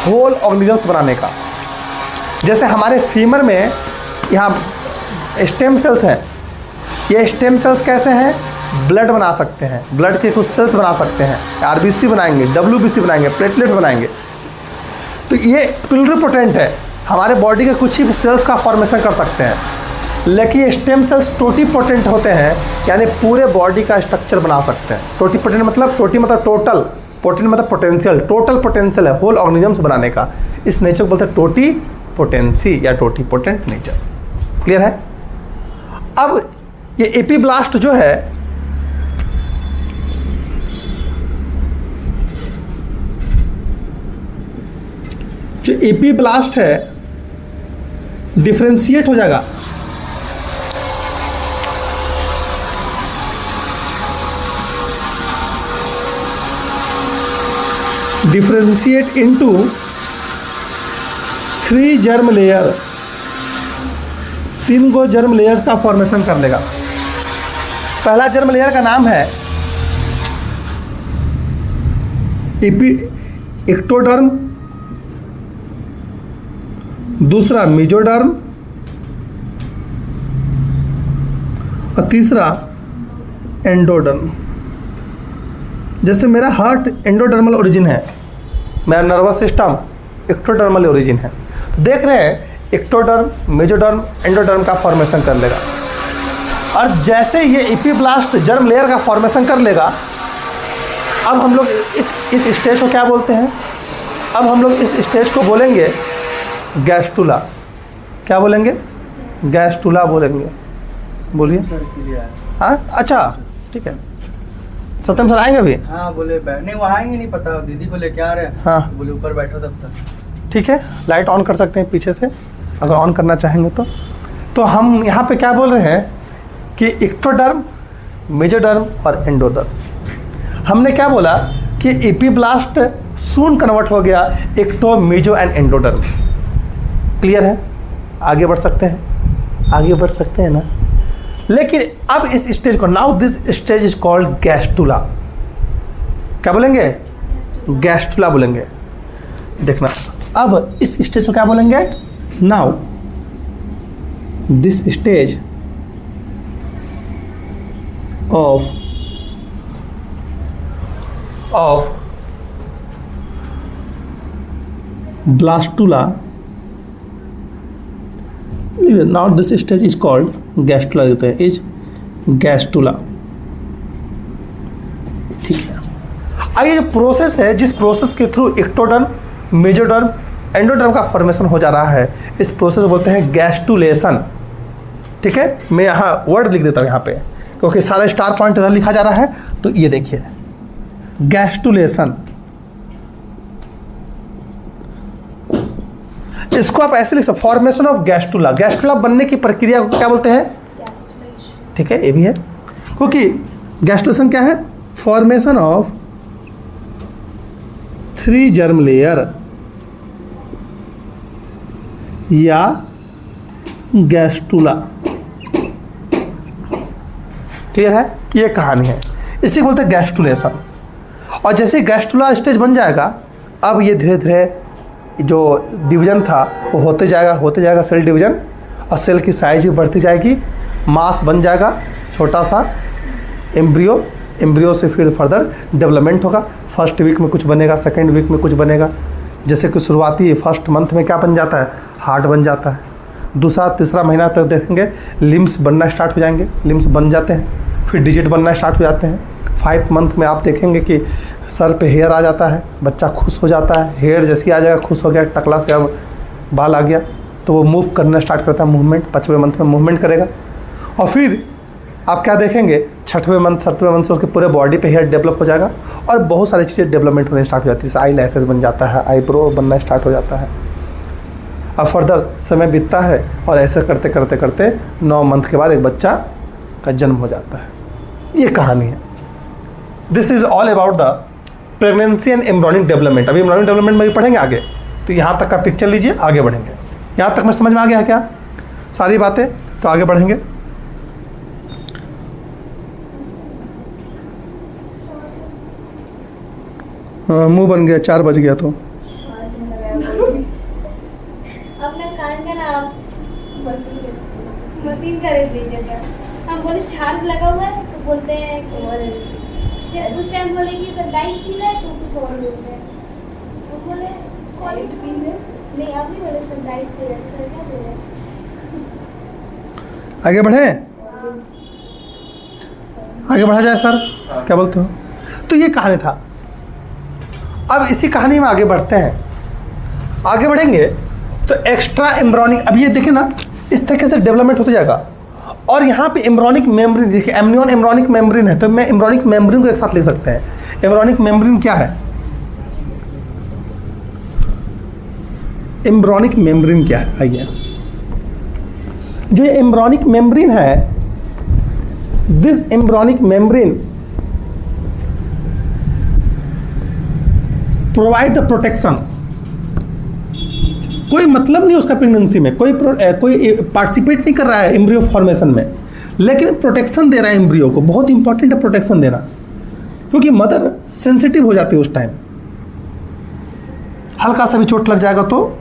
होल ऑर्गेनिजम्स बनाने का। जैसे हमारे फीमर में यहाँ स्टेम सेल्स हैं, ये स्टेम सेल्स कैसे हैं, ब्लड बना सकते हैं, ब्लड के कुछ सेल्स बना सकते हैं, आरबीसी बनाएंगे, डब्ल्यूबीसी बनाएंगे, प्लेटलेट्स बनाएंगे। तो ये प्लुरिपोटेंट है, हमारे बॉडी के कुछ ही सेल्स का फॉर्मेशन कर सकते हैं। लेकिन ये स्टेम सेल्स टोटीपोटेंट होते हैं, यानी पूरे बॉडी का स्ट्रक्चर बना सकते हैं। टोटीपोटेंट मतलब, टोटी मतलब टोटल, पोटेंट मतलब पोटेंशियल, टोटल पोटेंशियल है होल ऑर्गेनिजम्स बनाने का। इस नेचर को बोलते हैं टोटीपोटेंसी या टोटीपोटेंट नेचर। क्लियर है? अब ये एपीब्लास्ट जो है जो एपीब्लास्ट है डिफरेंशिएट हो जाएगा डिफरेंशिएट इनटू 3 जर्म लेयर, 3 गो जर्म लेयर्स का फॉर्मेशन कर लेगा। पहला जर्म लेयर का नाम है एक्टोडर्म, दूसरा मेजोडर्म और तीसरा एंडोडर्म। जैसे मेरा हार्ट एंडोडर्मल ओरिजिन है, मेरा नर्वस सिस्टम एक्टोडर्मल ओरिजिन है। देख रहे हैं एक्टोडर्म, मेजोडर्म, एंडोडर्म का फॉर्मेशन कर लेगा। और जैसे ये एपीब्लास्ट जर्म लेयर का फॉर्मेशन कर लेगा, अब हम लोग इस स्टेज को क्या बोलते हैं? अब हम लोग इस स्टेज को बोलेंगे गैस्टुला। क्या बोलेंगे? गैस्टुला बोलेंगे। बोलिए। हाँ, अच्छा ठीक है। सत्यम सर आएंगे अभी? हाँ बोले नहीं, वो आएंगे नहीं, पता दीदी को लेके आ रहे हैं। हाँ बोले ऊपर बैठो तब तक। ठीक है, लाइट ऑन कर सकते हैं पीछे से अगर ऑन करना चाहेंगे तो हम यहाँ पे क्या बोल रहे हैं कि एक्टोडर्म, मेजोडर्म और एंडोडर्म। हमने क्या बोला कि एपीब्लास्ट सून कन्वर्ट हो गया ecto, meso and endoderm. Clear है? आगे बढ़ सकते हैं, आगे बढ़ सकते हैं ना। लेकिन अब इस स्टेज को, now this stage is called gastrula. क्या बोलेंगे? गैस्टुला बोलेंगे। देखना, अब इस स्टेज को क्या बोलेंगे? Now this stage of blastula, now this stage is called gastrula देते हैं, इज गैस्टुला। ठीक है, आइए जो प्रोसेस है, जिस प्रोसेस के थ्रू एक्टोडर्म, मेजोडर्म, एंडोडर्म का फॉर्मेशन हो जा रहा है, इस प्रोसेस को बोलते हैं गैस्टुलेशन। ठीक है, मैं यहाँ वर्ड लिख देता हूँ यहाँ पे, क्योंकि सारा स्टार पॉइंट इधर लिखा जा रहा है। तो ये देखिए गैस्टुलेशन, इसको आप ऐसे लिख सकते, फॉर्मेशन ऑफ गैस्टुला। गैस्टुला बनने की प्रक्रिया को क्या बोलते हैं? ठीक है, ये भी है, क्योंकि गैस्टुलेशन क्या है? फॉर्मेशन ऑफ 3 जर्म लेयर या गैस्टुला। क्लियर है? ये कहानी है, इसी को बोलते हैं गैस्टुलेशन। और जैसे गैस्टुला स्टेज बन जाएगा, अब ये धीरे धीरे जो डिवीजन था वो होते जाएगा सेल डिवीजन, और सेल की साइज भी बढ़ती जाएगी, मास बन जाएगा छोटा सा एम्ब्रियो से फिर फर्दर डेवलपमेंट होगा। फर्स्ट वीक में कुछ बनेगा, सेकेंड वीक में कुछ बनेगा। जैसे कि शुरुआती फर्स्ट मंथ में क्या बन जाता है? हार्ट बन जाता है। दूसरा तीसरा महीना तक देखेंगे लिम्स बनना स्टार्ट हो जाएंगे, लिम्स बन जाते हैं, फिर डिजिट बनना स्टार्ट हो जाते हैं। 5 मंथ में आप देखेंगे कि सर पे हेयर आ जाता है, बच्चा खुश हो जाता है, हेयर जैसे आ जाएगा, खुश हो गया, टकला से अब बाल आ गया, तो वो मूव करना स्टार्ट करता है, मूवमेंट 5वें मंथ में मूवमेंट करेगा। और फिर आप क्या देखेंगे 6वें मंथ 7वें मंथ से उसके पूरे बॉडी पे हेयर डेवलप हो जाएगा, और बहुत सारी चीज़ें डेवलपमेंट होने स्टार्ट हो जाती है। जैसे आई लैसेस बन जाता है, आईब्रो बनना स्टार्ट हो जाता है। अब फर्दर समय बीतता है, और ऐसे करते करते करते 9 मंथ के बाद एक बच्चा का जन्म हो जाता है। ये कहानी है। This is all about the pregnancy and embryonic development. अभी एम्ब्रियोनिक डेवलपमेंट में भी पढ़ेंगे आगे, तो यहाँ तक का पिक्चर लीजिए, आगे बढ़ेंगे। यहाँ तक में समझ में आ गया है क्या सारी बातें? तो आगे बढ़ेंगे। हाँ, मुंह बन गया, 4 बज गया तो। अपना कान का नाम मशीन का रेट लीजिए सर। हम बोले छाल लगा हुआ है तो बोलते हैं कि उस टाइम बोले कि सर लाइट पी रहा है तो कुछ और बोलते हैं। तो बोले क्वालिटी पी रहे नहीं, आप नहीं बोले सर लाइट पी रहे, सर क्या बोले? आगे बढ़े, आगे बढ़ा जाए सर, क्या बोलते हो? तो ये कहानी था। अब इसी कहानी में आगे बढ़ते हैं। आगे बढ़ेंगे तो एक्स्ट्रा एम्ब्रियोनिक, अब ये देखें ना, इस तरीके से डेवलपमेंट होता जाएगा। और यहाँ पे एम्ब्रियोनिक मेम्ब्रेन, देखिए एमनियन एम्ब्रियोनिक मेम्ब्रेन है, तो मैं एम्ब्रियोनिक मेम्ब्रेन को एक साथ ले सकते हैं। एम्ब्रियोनिक मेम्ब्रेन क्या है? एम्ब्रियोनिक मेम्ब्रेन क्या है? आइए, जो एम्ब्रियोनिक मेम्ब्रेन है, this embryonic membrane provide the protection. कोई मतलब नहीं उसका प्रेगनेंसी में, कोई पार्टिसिपेट नहीं कर रहा है एम्ब्रियो फॉर्मेशन में, लेकिन प्रोटेक्शन दे रहा है एम्ब्रियो को। बहुत इंपॉर्टेंट है प्रोटेक्शन देना, क्योंकि मदर सेंसिटिव हो जाती है उस टाइम। हल्का सा भी चोट लग जाएगा तो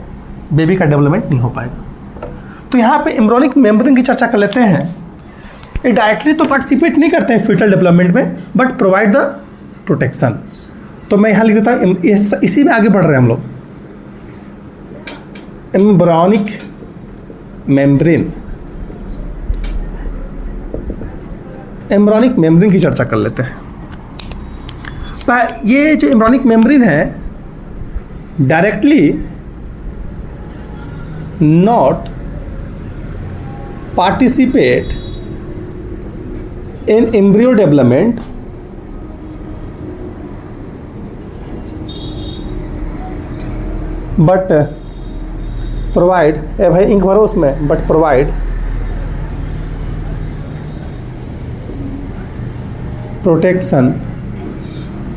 बेबी का डेवलपमेंट नहीं हो पाएगा। तो यहाँ पे एम्ब्रियोनिक मेम्ब्रेन की चर्चा कर लेते हैं। ये डायरेक्टली तो पार्टिसिपेट नहीं करते हैं फीटल डेवलपमेंट में, बट प्रोवाइड द प्रोटेक्शन। तो मैं यहाँ लिख देता हूँ, इसी में आगे बढ़ रहे हैं हम लोग। एम्ब्रियोनिक मेम्ब्रेन, एम्ब्रियोनिक मेम्ब्रेन की चर्चा कर लेते हैं। ये जो एम्ब्रियोनिक मेम्ब्रेन है, directly not participate in embryo development, but provide, ए भाई इंक भरो उसमें, but provide protection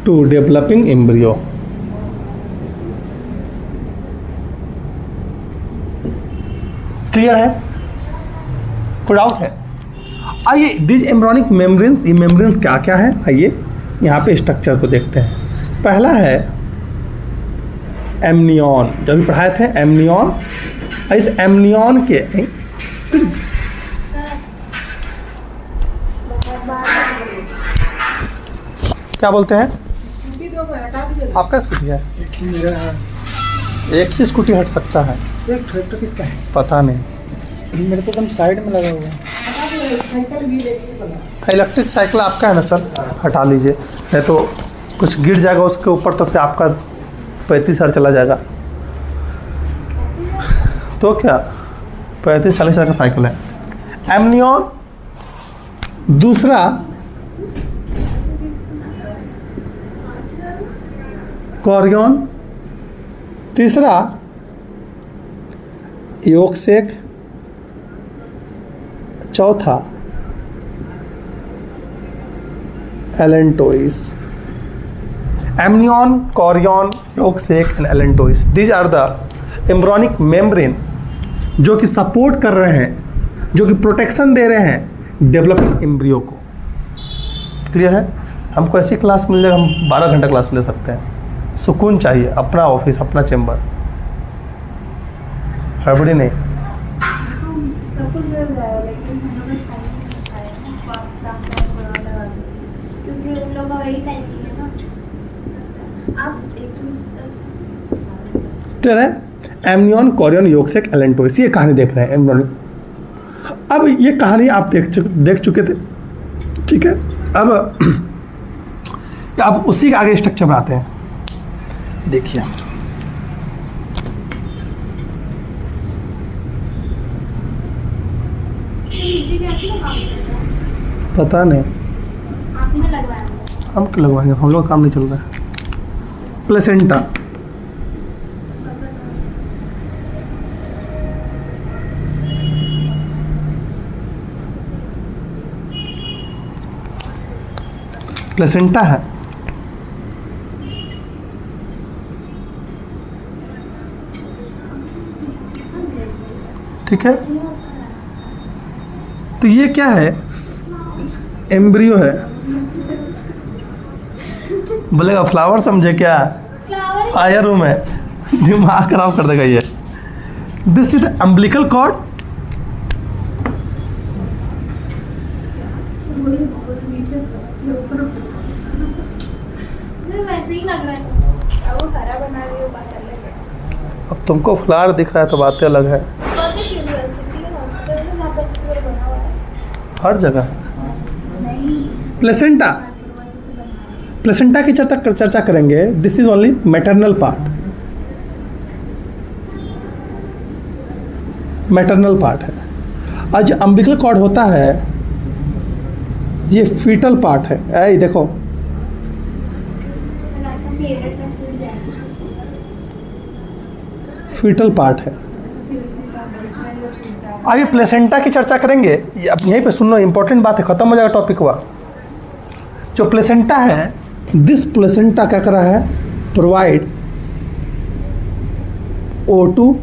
to developing embryo. Clear है? कोई डाउट है? आइए, दिस एम्ब्रियोनिक मेम्ब्रेन्स, ये मेम्ब्रेन्स क्या क्या है, आइए यहाँ पे स्ट्रक्चर को देखते हैं। पहला है एमनियन, जो अभी पढ़ाए थे एमनियन। इस एमनियन के क्या बोलते हैं? आपका स्कूटी है? एक ही स्कूटी हट सकता है। ट्रैक्टर किसका है? पता नहीं, मेरे तो एकदम साइड में लगा हुआ है। इलेक्ट्रिक साइकिल आपका है ना सर? हटा लीजिए, नहीं तो कुछ गिर जाएगा उसके ऊपर तो फिर आपका 35,000 चला जाएगा। तो क्या 35-40 का साइकिल है। एमनियन, दूसरा कोरियन, तीसरा योगसेक, चौथा allantois. Amnion, chorion, yolk sac and allantois, these are the embryonic membrane जो कि सपोर्ट कर रहे हैं, जो कि प्रोटेक्शन दे रहे हैं डेवलपिंग एम्ब्रियो को। क्लियर है? हमको ऐसी क्लास मिल जाएगा, हम 12 घंटा क्लास ले सकते हैं। सुकून चाहिए, अपना ऑफिस, अपना चैम्बर, हड़बड़ी नहीं। सब कुछ मिल जाएगा, लेकिन हम लोग क्योंकि उन लोगों का वही टाइम है ना। आप एक क्लियर है? एमनियन, कोरियन, योगसेक, एलेंटोइस, ये कहानी देख रहे हैं एम्ब्रियोनिक। अब ये कहानी आप देख चुके थे, ठीक है? अब उसी के आगे स्ट्रक्चर बनाते हैं। देखिए, पता नहीं, आपने लगवाया हम क्यों लगवाएंगे, हम लोग का काम नहीं चल रहा है। प्लेसेंटा, प्लेसेंटा है, ठीक है। तो ये क्या है, एम्ब्रियो है। बोलेगा फ्लावर समझे क्या, फ्लावर फायर रूम है, दिमाग खराब कर देगा ये। दिस इज अम्बिलिकल कॉर्ड, वैसे ही लग रहा है। वो हरा बना रही हो बात अलग है। अब तुमको फ्लावर दिख रहा है तो बातें अलग है। कौन सी यूनिवर्सिटी है हॉस्पिटल में वहाँ पर से बना हुआ है? हर जगह नहीं, प्लेसेंटा, प्लेसेंटा की चर्चा करेंगे। This is only maternal part, maternal part है। और जो अम्बिलिकल कॉर्ड होता है ये फीटल पार्ट है। ऐ देखो, फीटल पार्ट है। आगे प्लेसेंटा की चर्चा करेंगे। अब यहीं पे सुनो, इंपॉर्टेंट बात है, खत्म हो जाएगा टॉपिक हुआ। जो प्लेसेंटा है, दिस प्लेसेंटा क्या कर रहा है, प्रोवाइड O2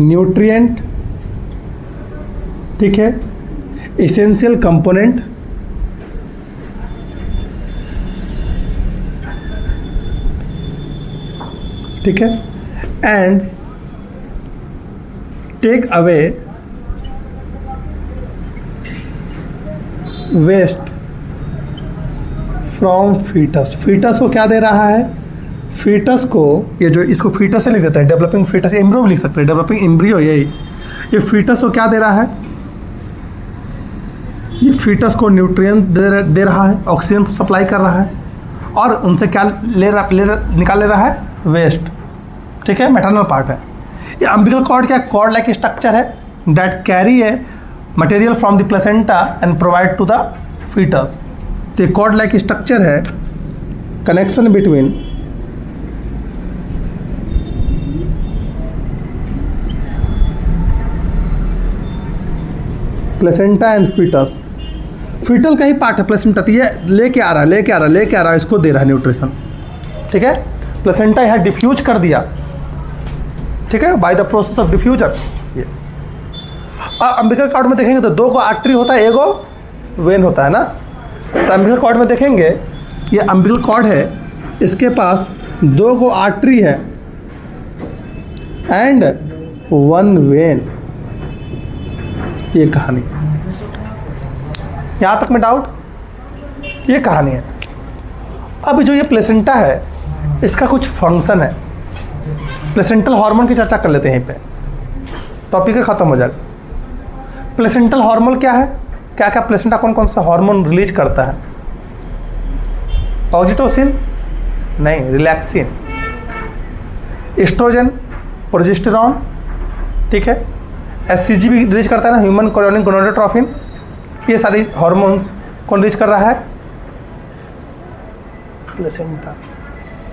न्यूट्रिएंट, ठीक है, एसेंशियल कंपोनेंट, ठीक है, and take away waste from fetus. Fetus को क्या दे रहा है, फीटस को, ये जो इसको फीटस से लिख देता है, डेवलपिंग फीटस, एम्ब्रियो भी लिख सकते हैं, डेवलपिंग एम्ब्रियो यही। ये फीटस को क्या दे रहा है, ये फीटस को न्यूट्रिएंट दे रहा है, ऑक्सीजन सप्लाई कर रहा है, और उनसे क्या निकाल ले रहा है, वेस्ट, ठीक है, मैटरनल पार्ट है। ये अम्बिलिकल कॉर्ड क्या, कॉर्ड लाइक स्ट्रक्चर है that carry a material from the placenta and provide to the fetus. तो कॉर्ड लाइक स्ट्रक्चर है, connection between placenta and fetus. Fetal का ही पार्ट है प्लेसेंटा, तो ये लेके आ रहा है, इसको दे रहा है न्यूट्रिशन, ठीक है। प्लेसेंटा यहाँ डिफ्यूज कर दिया, ठीक है, by the process of diffusion. ये अम्बिलिकल कॉर्ड में देखेंगे तो 2 को आर्टरी होता है, 1 को वेन होता है ना। तो अम्बिलिकल कॉर्ड में देखेंगे, ये अम्बिलिकल कॉर्ड है, इसके पास 2 को आर्टरी है एंड 1 वेन। ये कहानी, यहाँ तक में डाउट, ये कहानी है। अब जो ये प्लेसेंटा है, इसका कुछ फंक्शन है। प्लेसेंटल हार्मोन की चर्चा कर लेते हैं, यहीं पे टॉपिक खत्म हो जाएगा। प्लेसेंटल हार्मोन क्या है, क्या क्या प्लेसेंटा कौन कौन सा हार्मोन रिलीज करता है, ऑक्सीटोसिन नहीं, रिलैक्सिन, एस्ट्रोजन, प्रोजेस्टेरॉन, ठीक है, एससीजी भी रिलीज करता है ना, ह्यूमन कोरियोनिक गोनाडोट्रोफिन। ये सारी हार्मोन्स कौन रिलीज कर रहा है, प्लेसेंटा,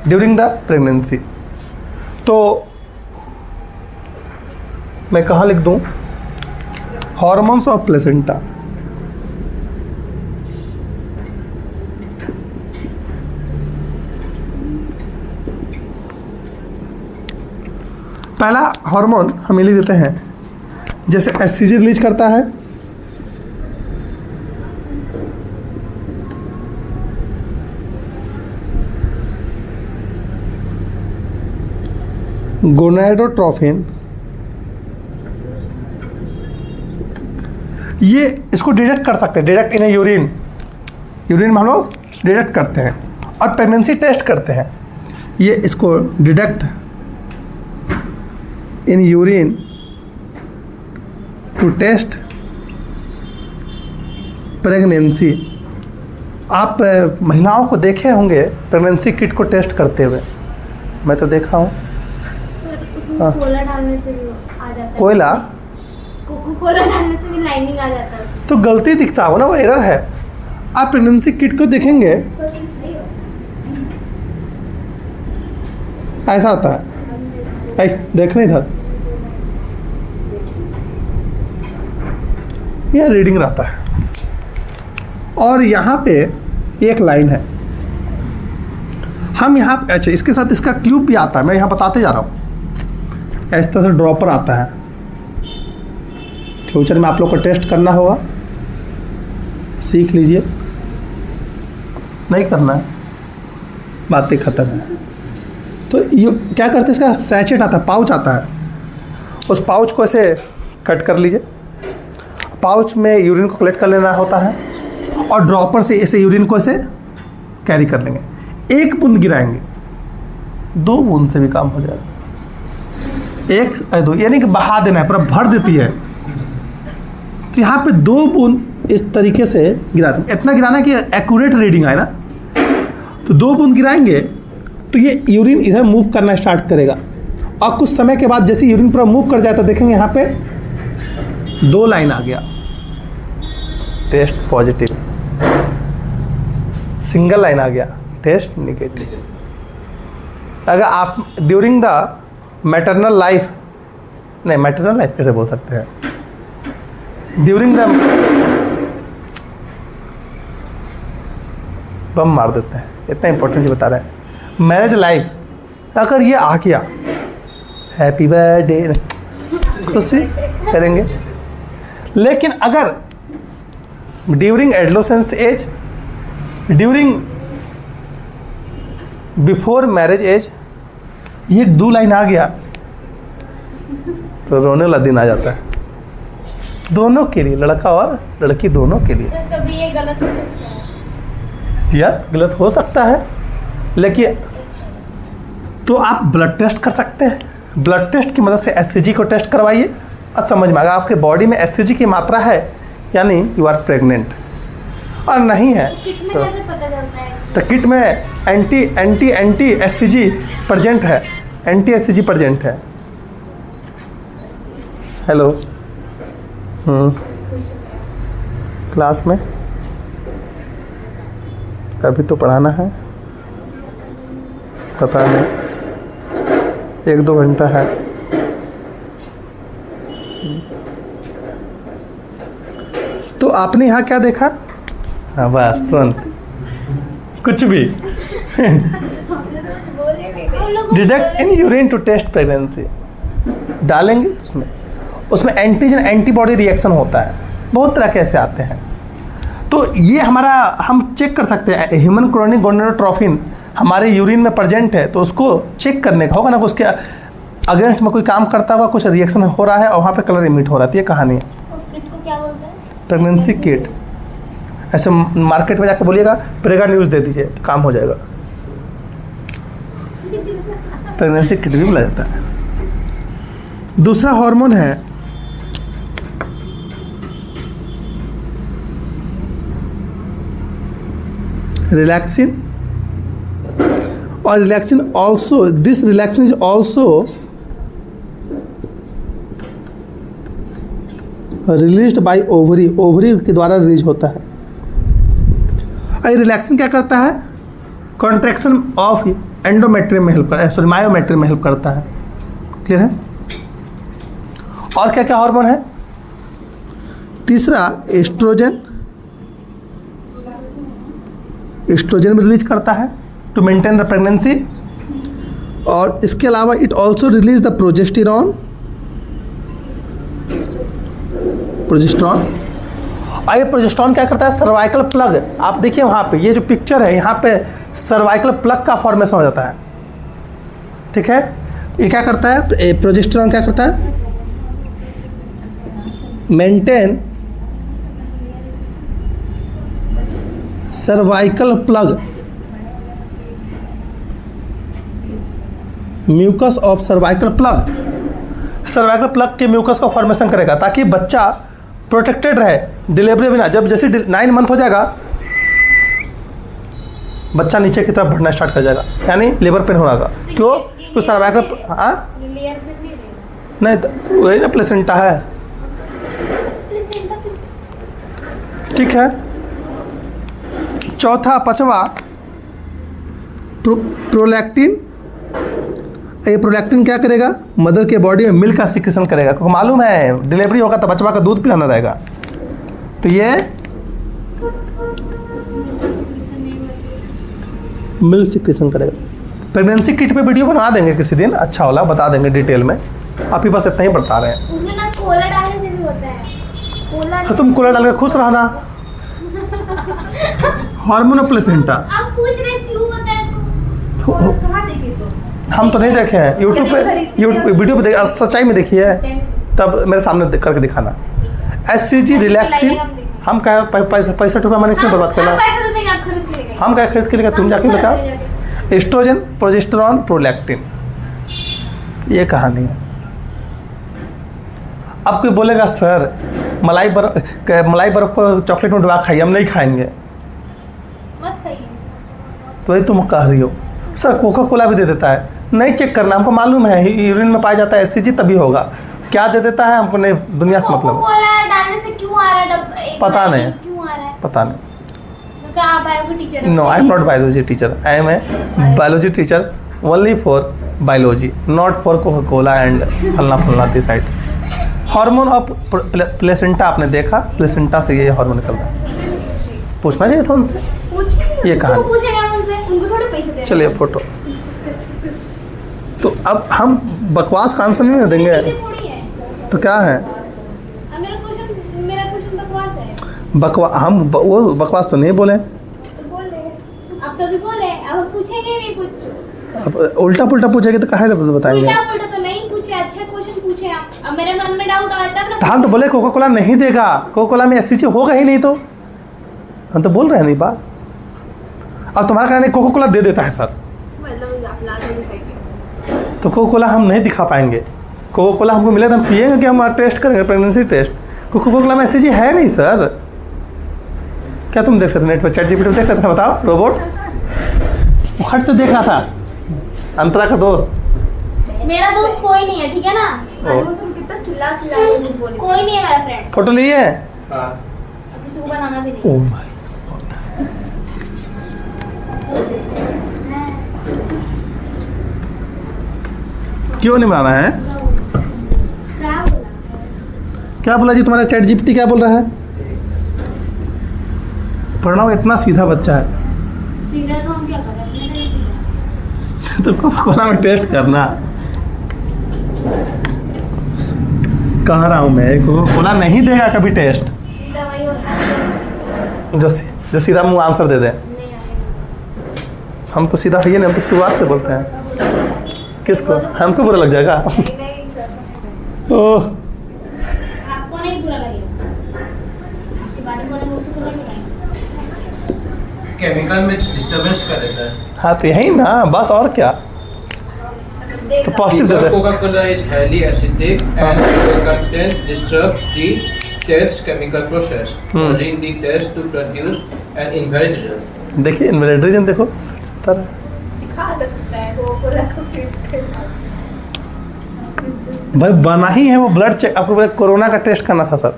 ड्यूरिंग द प्रेगनेंसी। तो मैं कहाँ लिख दूँ, हार्मोन्स ऑफ प्लेसेंटा। पहला हार्मोन हम लिख देते हैं, जैसे एससीजी रिलीज करता है, गोनाडोट्रोफिन, ये इसको डिटेक्ट कर सकते हैं, डिटेक्ट इन यूरिन, यूरिन में हम लोग डिटेक्ट करते हैं, और प्रेगनेंसी टेस्ट करते हैं। ये इसको detect in urine to test pregnancy. आप महिलाओं को देखे होंगे प्रेगनेंसी किट को टेस्ट करते हुए, मैं तो देखा हूँ। उसमें कोला डालने से भी आ जाता है, कोयला, कोला डालने से भी लाइनिंग आ जाता है उसमें। तो गलती दिखता हो ना, वो एरर है। आप प्रेगनेंसी किट को देखेंगे ऐसा आता है, देखना इधर, यह रीडिंग रहता है, और यहाँ पे ये एक लाइन है। हम यहाँ अच्छा इसके साथ इसका ट्यूब भी आता है, मैं यहाँ बताते जा रहा हूँ। इस तरह से ड्रॉपर आता है, फ्यूचर में आप लोग को टेस्ट करना होगा, सीख लीजिए, नहीं करना है बातें ख़त्म है। तो ये क्या करते हैं, इसका सैचेट आता है, पाउच आता है, उस पाउच को ऐसे कट कर लीजिए। पाउच में यूरिन को कलेक्ट कर लेना होता है और ड्रॉपर से ऐसे यूरिन को ऐसे कैरी कर लेंगे। 1 बूंद गिराएंगे, 2 बूंद से भी काम हो जाएगा। 1 या 2 यानी कि बहा देना है, पूरा भर देती है। तो यहाँ पे 2 बूंद इस तरीके से गिराते हैं, इतना गिराना है कि एक्यूरेट रीडिंग आए ना। तो 2 बूंद गिराएंगे तो ये यूरिन इधर मूव करना स्टार्ट करेगा और कुछ समय के बाद जैसे यूरिन पूरा मूव कर जाता है, देखेंगे यहाँ पे 2 लाइन आ गया, टेस्ट पॉजिटिव, सिंगल लाइन आ गया, टेस्ट निगेटिव। अगर आप ड्यूरिंग द मैटरनल लाइफ, नहीं मैटरनल लाइफ कैसे बोल सकते हैं, ड्यूरिंग द, बम मार देते हैं, इतना इंपॉर्टेंट चीज बता रहे हैं। मैरिज लाइफ अगर ये आ गया, हैप्पी बर्थडे खुशी करेंगे। लेकिन अगर during adolescence age, during before marriage age, ये 2 लाइन आ गया तो रोने वाला दिन आ जाता है दोनों के लिए, लड़का और लड़की दोनों के लिए। सर कभी ये गलत हो सकता है? यस, गलत हो सकता है, लेकिन तो आप ब्लड टेस्ट कर सकते हैं। ब्लड टेस्ट की मदद से एससीजी को टेस्ट करवाइए और समझ में आएगा आपके बॉडी में एससीजी की मात्रा है, यानी यू आर प्रेग्नेंट, और नहीं है किट में तो कैसे पता चलता है? तो किट में एंटी एससीजी प्रेजेंट है, एंटी एससीजी प्रेजेंट है। हेलो, क्लास में अभी तो पढ़ाना है, पता नहीं 1-2 घंटा है। तो आपने यहाँ क्या देखा? हाँ बस तुरंत कुछ भी deduct in urine to test pregnancy डालेंगे, उसमें एंटीजन एंटीबॉडी रिएक्शन होता है, बहुत तरह के ऐसे आते हैं। तो ये हमारा हम चेक कर सकते हैं, ह्यूमन क्रोनिक गोनेडोट्रोफिन हमारे यूरिन में प्रेजेंट है, तो उसको चेक करने का होगा ना, उसके अगेंस्ट में कोई काम करता होगा, कुछ रिएक्शन हो रहा है और वहाँ पे कलर इमिट हो रहा है। ये कहानी है। किट को क्या बोलते हैं? Pregnancy kit. ऐसे मार्केट में जाकर बोलिएगा प्रेगा न्यूज़ दे दीजिए तो काम हो जाएगा। प्रेगनेंसी किट भी बोला जाता है। दूसरा हार्मोन है रिलैक्सिन, और relaxin also, this relaxin is also released by ovary, ovary के द्वारा रिलीज होता है। और रिलैक्सिन क्या करता है? कॉन्ट्रैक्शन ऑफ एंडोमेट्रियम में हेल्प करता है, सॉरी मायोमेट्रियम में हेल्प करता है। क्लियर है? और क्या क्या हार्मोन है? तीसरा एस्ट्रोजन, एस्ट्रोजन में रिलीज करता है टू मेंटेन द प्रेगनेंसी। और इसके अलावा it also release the progesterone, progesterone. और ये प्रोजेस्टेरॉन क्या करता है? सर्वाइकल प्लग, आप देखिए वहाँ पे ये जो पिक्चर है, यहाँ पे सर्वाइकल प्लग का फॉर्मेशन हो जाता है। ठीक है, ये क्या करता है? प्रोजेस्टेरॉन क्या करता है? Maintain cervical plug, mucus of cervical plug, cervical plug के म्यूकस का फॉर्मेशन करेगा ताकि बच्चा प्रोटेक्टेड रहे डिलीवरी बिना। जब जैसे 9 मंथ हो जाएगा बच्चा नीचे की तरफ बढ़ना स्टार्ट कर जाएगा, यानी लेबर पेन होगा। क्यों? तो सर्वाइकल नहीं तो वही ना प्लेसेंटा है। ठीक है। चौथा, पांचवा प्रोलैक्टिन। ये प्रोलैक्टिन क्या करेगा? मदर के बॉडी में मिल्क का सिक्रेशन करेगा, क्योंकि मालूम है डिलीवरी होगा तो बच्चा का दूध पिलाना रहेगा। तो ये मिल्क सिक्रीशन करेगा। प्रेगनेंसी किट पे वीडियो बना देंगे किसी दिन, अच्छा वाला बता देंगे डिटेल में, आप ही बस इतना ही बता रहे हैं। उसमें ना कोला डालने से भी होता है। कोला तो तुम कोला डाल के खुश रहना। हार्मोन प्लेसेंटा आप पूछ रहे क्यों होता है तो कहाँ देखे तो हम तो नहीं देखे हैं, यूट्यूब पे वीडियो पे देखे, सच्चाई में देखी है तब मेरे सामने करके दिखाना। SCG रिलैक्सिन हम क्या 65 रुपये मैंने क्यों बर्बाद करना, पैसा तो देंगे, आप खरीद के लेंगे। हम क्या खरीद के लेगा, तुम जाके बताओ। एस्ट्रोजन, प्रोजेस्टेरॉन, प्रोलैक्टिन, ये कहानी है। अब कोई बोलेगा सर मलाई बर्फ को चॉकलेट में डुबा खाइए, हम नहीं खाएंगे। मत खाइए। तो वही तुम कह रही हो। सर कोका कोला भी दे देता है, नहीं चेक करना, हमको मालूम है यूरिन में पाया जाता है SCG तभी होगा, क्या दे देता है हमको नहीं, दुनिया से मतलब कोला डालने से क्यों आ रहा है पता नहीं। क्यों आ रहा है पता नहीं। तो क्या आप बायो के teacher no I am not biology teacher, I am a biology teacher only for biology, not for Coca Cola and फलना this side. Hormone of placenta आपने देखा, प्लेसेंटा से ये हार्मोन निकल रहा है। पूछना चाहिए था उनसे, पूछिए। ये कहानी। तो पूछेंगे हम उनसे, उनको थोड़े पैसे दे। चलिए फोटो। तो अब हम बकवास का आंसर नहीं देंगे थोड़ी है। तो क्या है, अब मेरा क्वेश्चन बकवास है। हम वो बकवास तो नहीं बोले, तो बोल रहे अब तो भी बोले, अब हम पूछेंगे नहीं कुछ। अब उल्टा पुल्टा पूछेंगे तो काहे बताएंगे। उल्टा पुल्टा तो नहीं पूछे, अच्छा क्वेश्चन पूछे आप। अब मेरे मन में डाउट आया तब ना। तो हम तो बोले कोका कोला नहीं देगा, कोका कोला में SCG होगा ही नहीं, तो हम तो बोल रहे हैं नहीं बात। अब तुम्हारा कहना कोका कोला दे देता है सर, मतलब आप ला के दिखाएंगे। तो कोका कोला हम नहीं दिखा पाएंगे। कोका कोला हमको मिले तो हम पिएंगे कि हम टेस्ट करेंगे, प्रेगनेंसी टेस्ट। कोका कोला में SCG है नहीं सर। क्या तुम देख रहे थे नेट पर, ChatGPT पे देख रहे थे, बताओ रोबोट वो खट से देख रहा था, अंतरा का दोस्त। मेरा दोस्त कोई नहीं है, ठीक है ना। कितना चिल्ला के बोले। कोई नहीं है मेरा फ्रेंड। फोटो लिए है। हाँ किसी को बनाना भी नहीं। ओह माय क्यों नहीं बनाना है, क्या बोला? क्या बोला जी तुम्हारा ChatGPT क्या बोल रहा है। प्रणव इतना सीधा बच्चा है। सीधा तो हम क्या करें? तो कोका कोला में टेस्ट करना कह रहा हूँ मैं, कोका कोला नहीं देगा कभी टेस्ट। सीधा वही होता है जो सीधा मुंह आंसर दे दे। नहीं आगे। हम तो सीधा है नहीं, हम तो शुरुआत से बोलते हैं। किसको, हमको बुरा लग जाएगा। नहीं सर, ओह आपको नहीं बुरा लगेगा, इसके बारे में बोलेंगे उसको तो लगेगा। केमिकल में डिस्टर्बेंस कर देता है। हाँ तो यही ना बस, और क्या। तो positive they they. Coca-Cola is highly acidic and sugar content disturbs the taste chemical process, causing the taste to produce an invalid result. देखिए इनवैलिड रीजन देखो बता रहा है। खा सकता है कोका को भाई बना ही है वो ब्लड चेक। आपको कोरोना का टेस्ट करना था सर,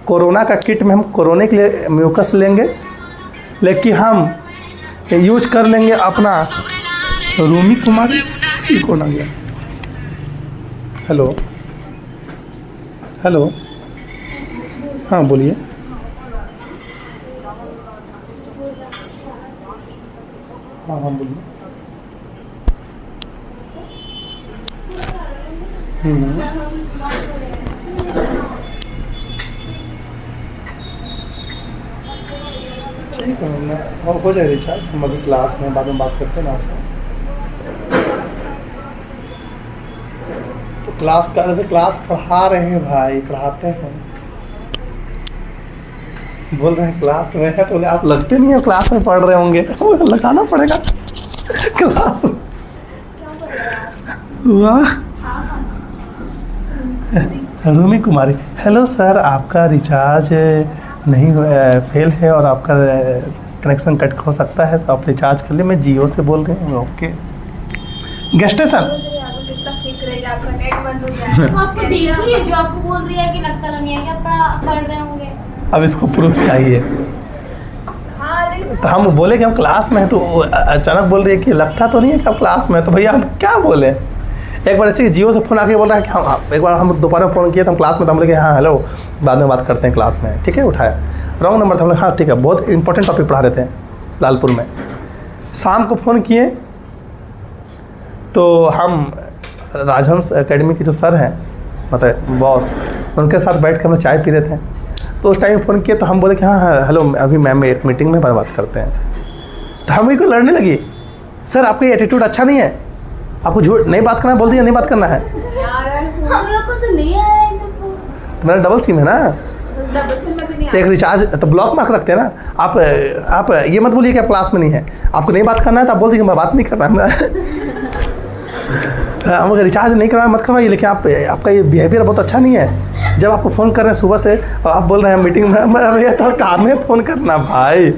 कोरोना का किट में हम कोरोना के लिए म्यूकस लेंगे, लेकिन हम यूज कर लेंगे अपना रूमी कुमारी। कौन आ गया, हेलो हेलो, हाँ बोलिए। हाँ हाँ बोलिए। ठीक है मैं और हो जाए रिचार्ज, हम अभी क्लास में बाद में बात करते हैं ना आपसे। तो क्लास कर रहे थे, क्लास पढ़ा रहे हैं भाई, पढ़ाते हैं। बोल रहे हैं क्लास में है, तो बोले आप लगते नहीं है क्लास में पढ़ रहे होंगे। लगाना पड़ेगा क्लास में। वाह रूमी कुमारी, हेलो सर आपका रिचार्ज नहीं फेल है और आपका कनेक्शन कट हो सकता है, तो आप रिचार्ज कर लिए। मैं जियो से बोल रही हूँ। ओके गेस्टेशन कितना फिक्र है कि आपका नेट बंद हो जाए। तो आपको देखिए जो आपको बोल रही है कि लगता तो नहीं है कि आप पढ़ रहे होंगे। अब इसको प्रूफ चाहिए। हाँ लेकिन तो हम बोले कि हम क्लास में हैं, तो अचानक बोल रही है कि लगता तो नहीं है कि आप क्लास में हैं। तो भैया हम क्या बोले। एक बार ऐसे जियो से फ़ोन आके बोल रहा है कि हम एक बार हम दोपहर में फ़ोन किए तो हम क्लास में, तो हम बोले कि हाँ हेलो बाद में बात करते हैं क्लास में, ठीक है। उठाया रॉन्ग नंबर था, हम हाँ ठीक है, बहुत इंपॉर्टेंट टॉपिक पढ़ा रहे थे लालपुर में। शाम को फ़ोन किए तो हम राजहंस एकेडमी के जो सर हैं मतलब बॉस, उनके साथ बैठ के हम लोग चाय पी रहे थे। तो उस टाइम फ़ोन किए तो हम बोले कि हाँ हेलो, अभी मैम एक मीटिंग में बात करते हैं। तो हम को लड़ने लगी, सर आपका ये एटीट्यूड अच्छा नहीं है, आपको झूठ नहीं बात करना, बोल दिया नहीं बात करना है। हम लोग को तो नहीं आया है सबको। तो मेरा डबल सिम है ना, डबल सिम में भी नहीं तो एक रिचार्ज तो ब्लॉक मार्क रखते हैं ना। आप ये मत बोलिए कि आप क्लास में नहीं है, आपको नहीं बात करना है तो आप बोल दीजिए मैं बात नहीं करना है। हम अगर रिचार्ज नहीं करवाए मत करवाइए, लेकिन आपका ये बिहेवियर बहुत अच्छा नहीं है। जब आपको फ़ोन कर रहे हैं सुबह से और आप बोल रहे हैं मीटिंग में, ये तो काम है फ़ोन करना भाई।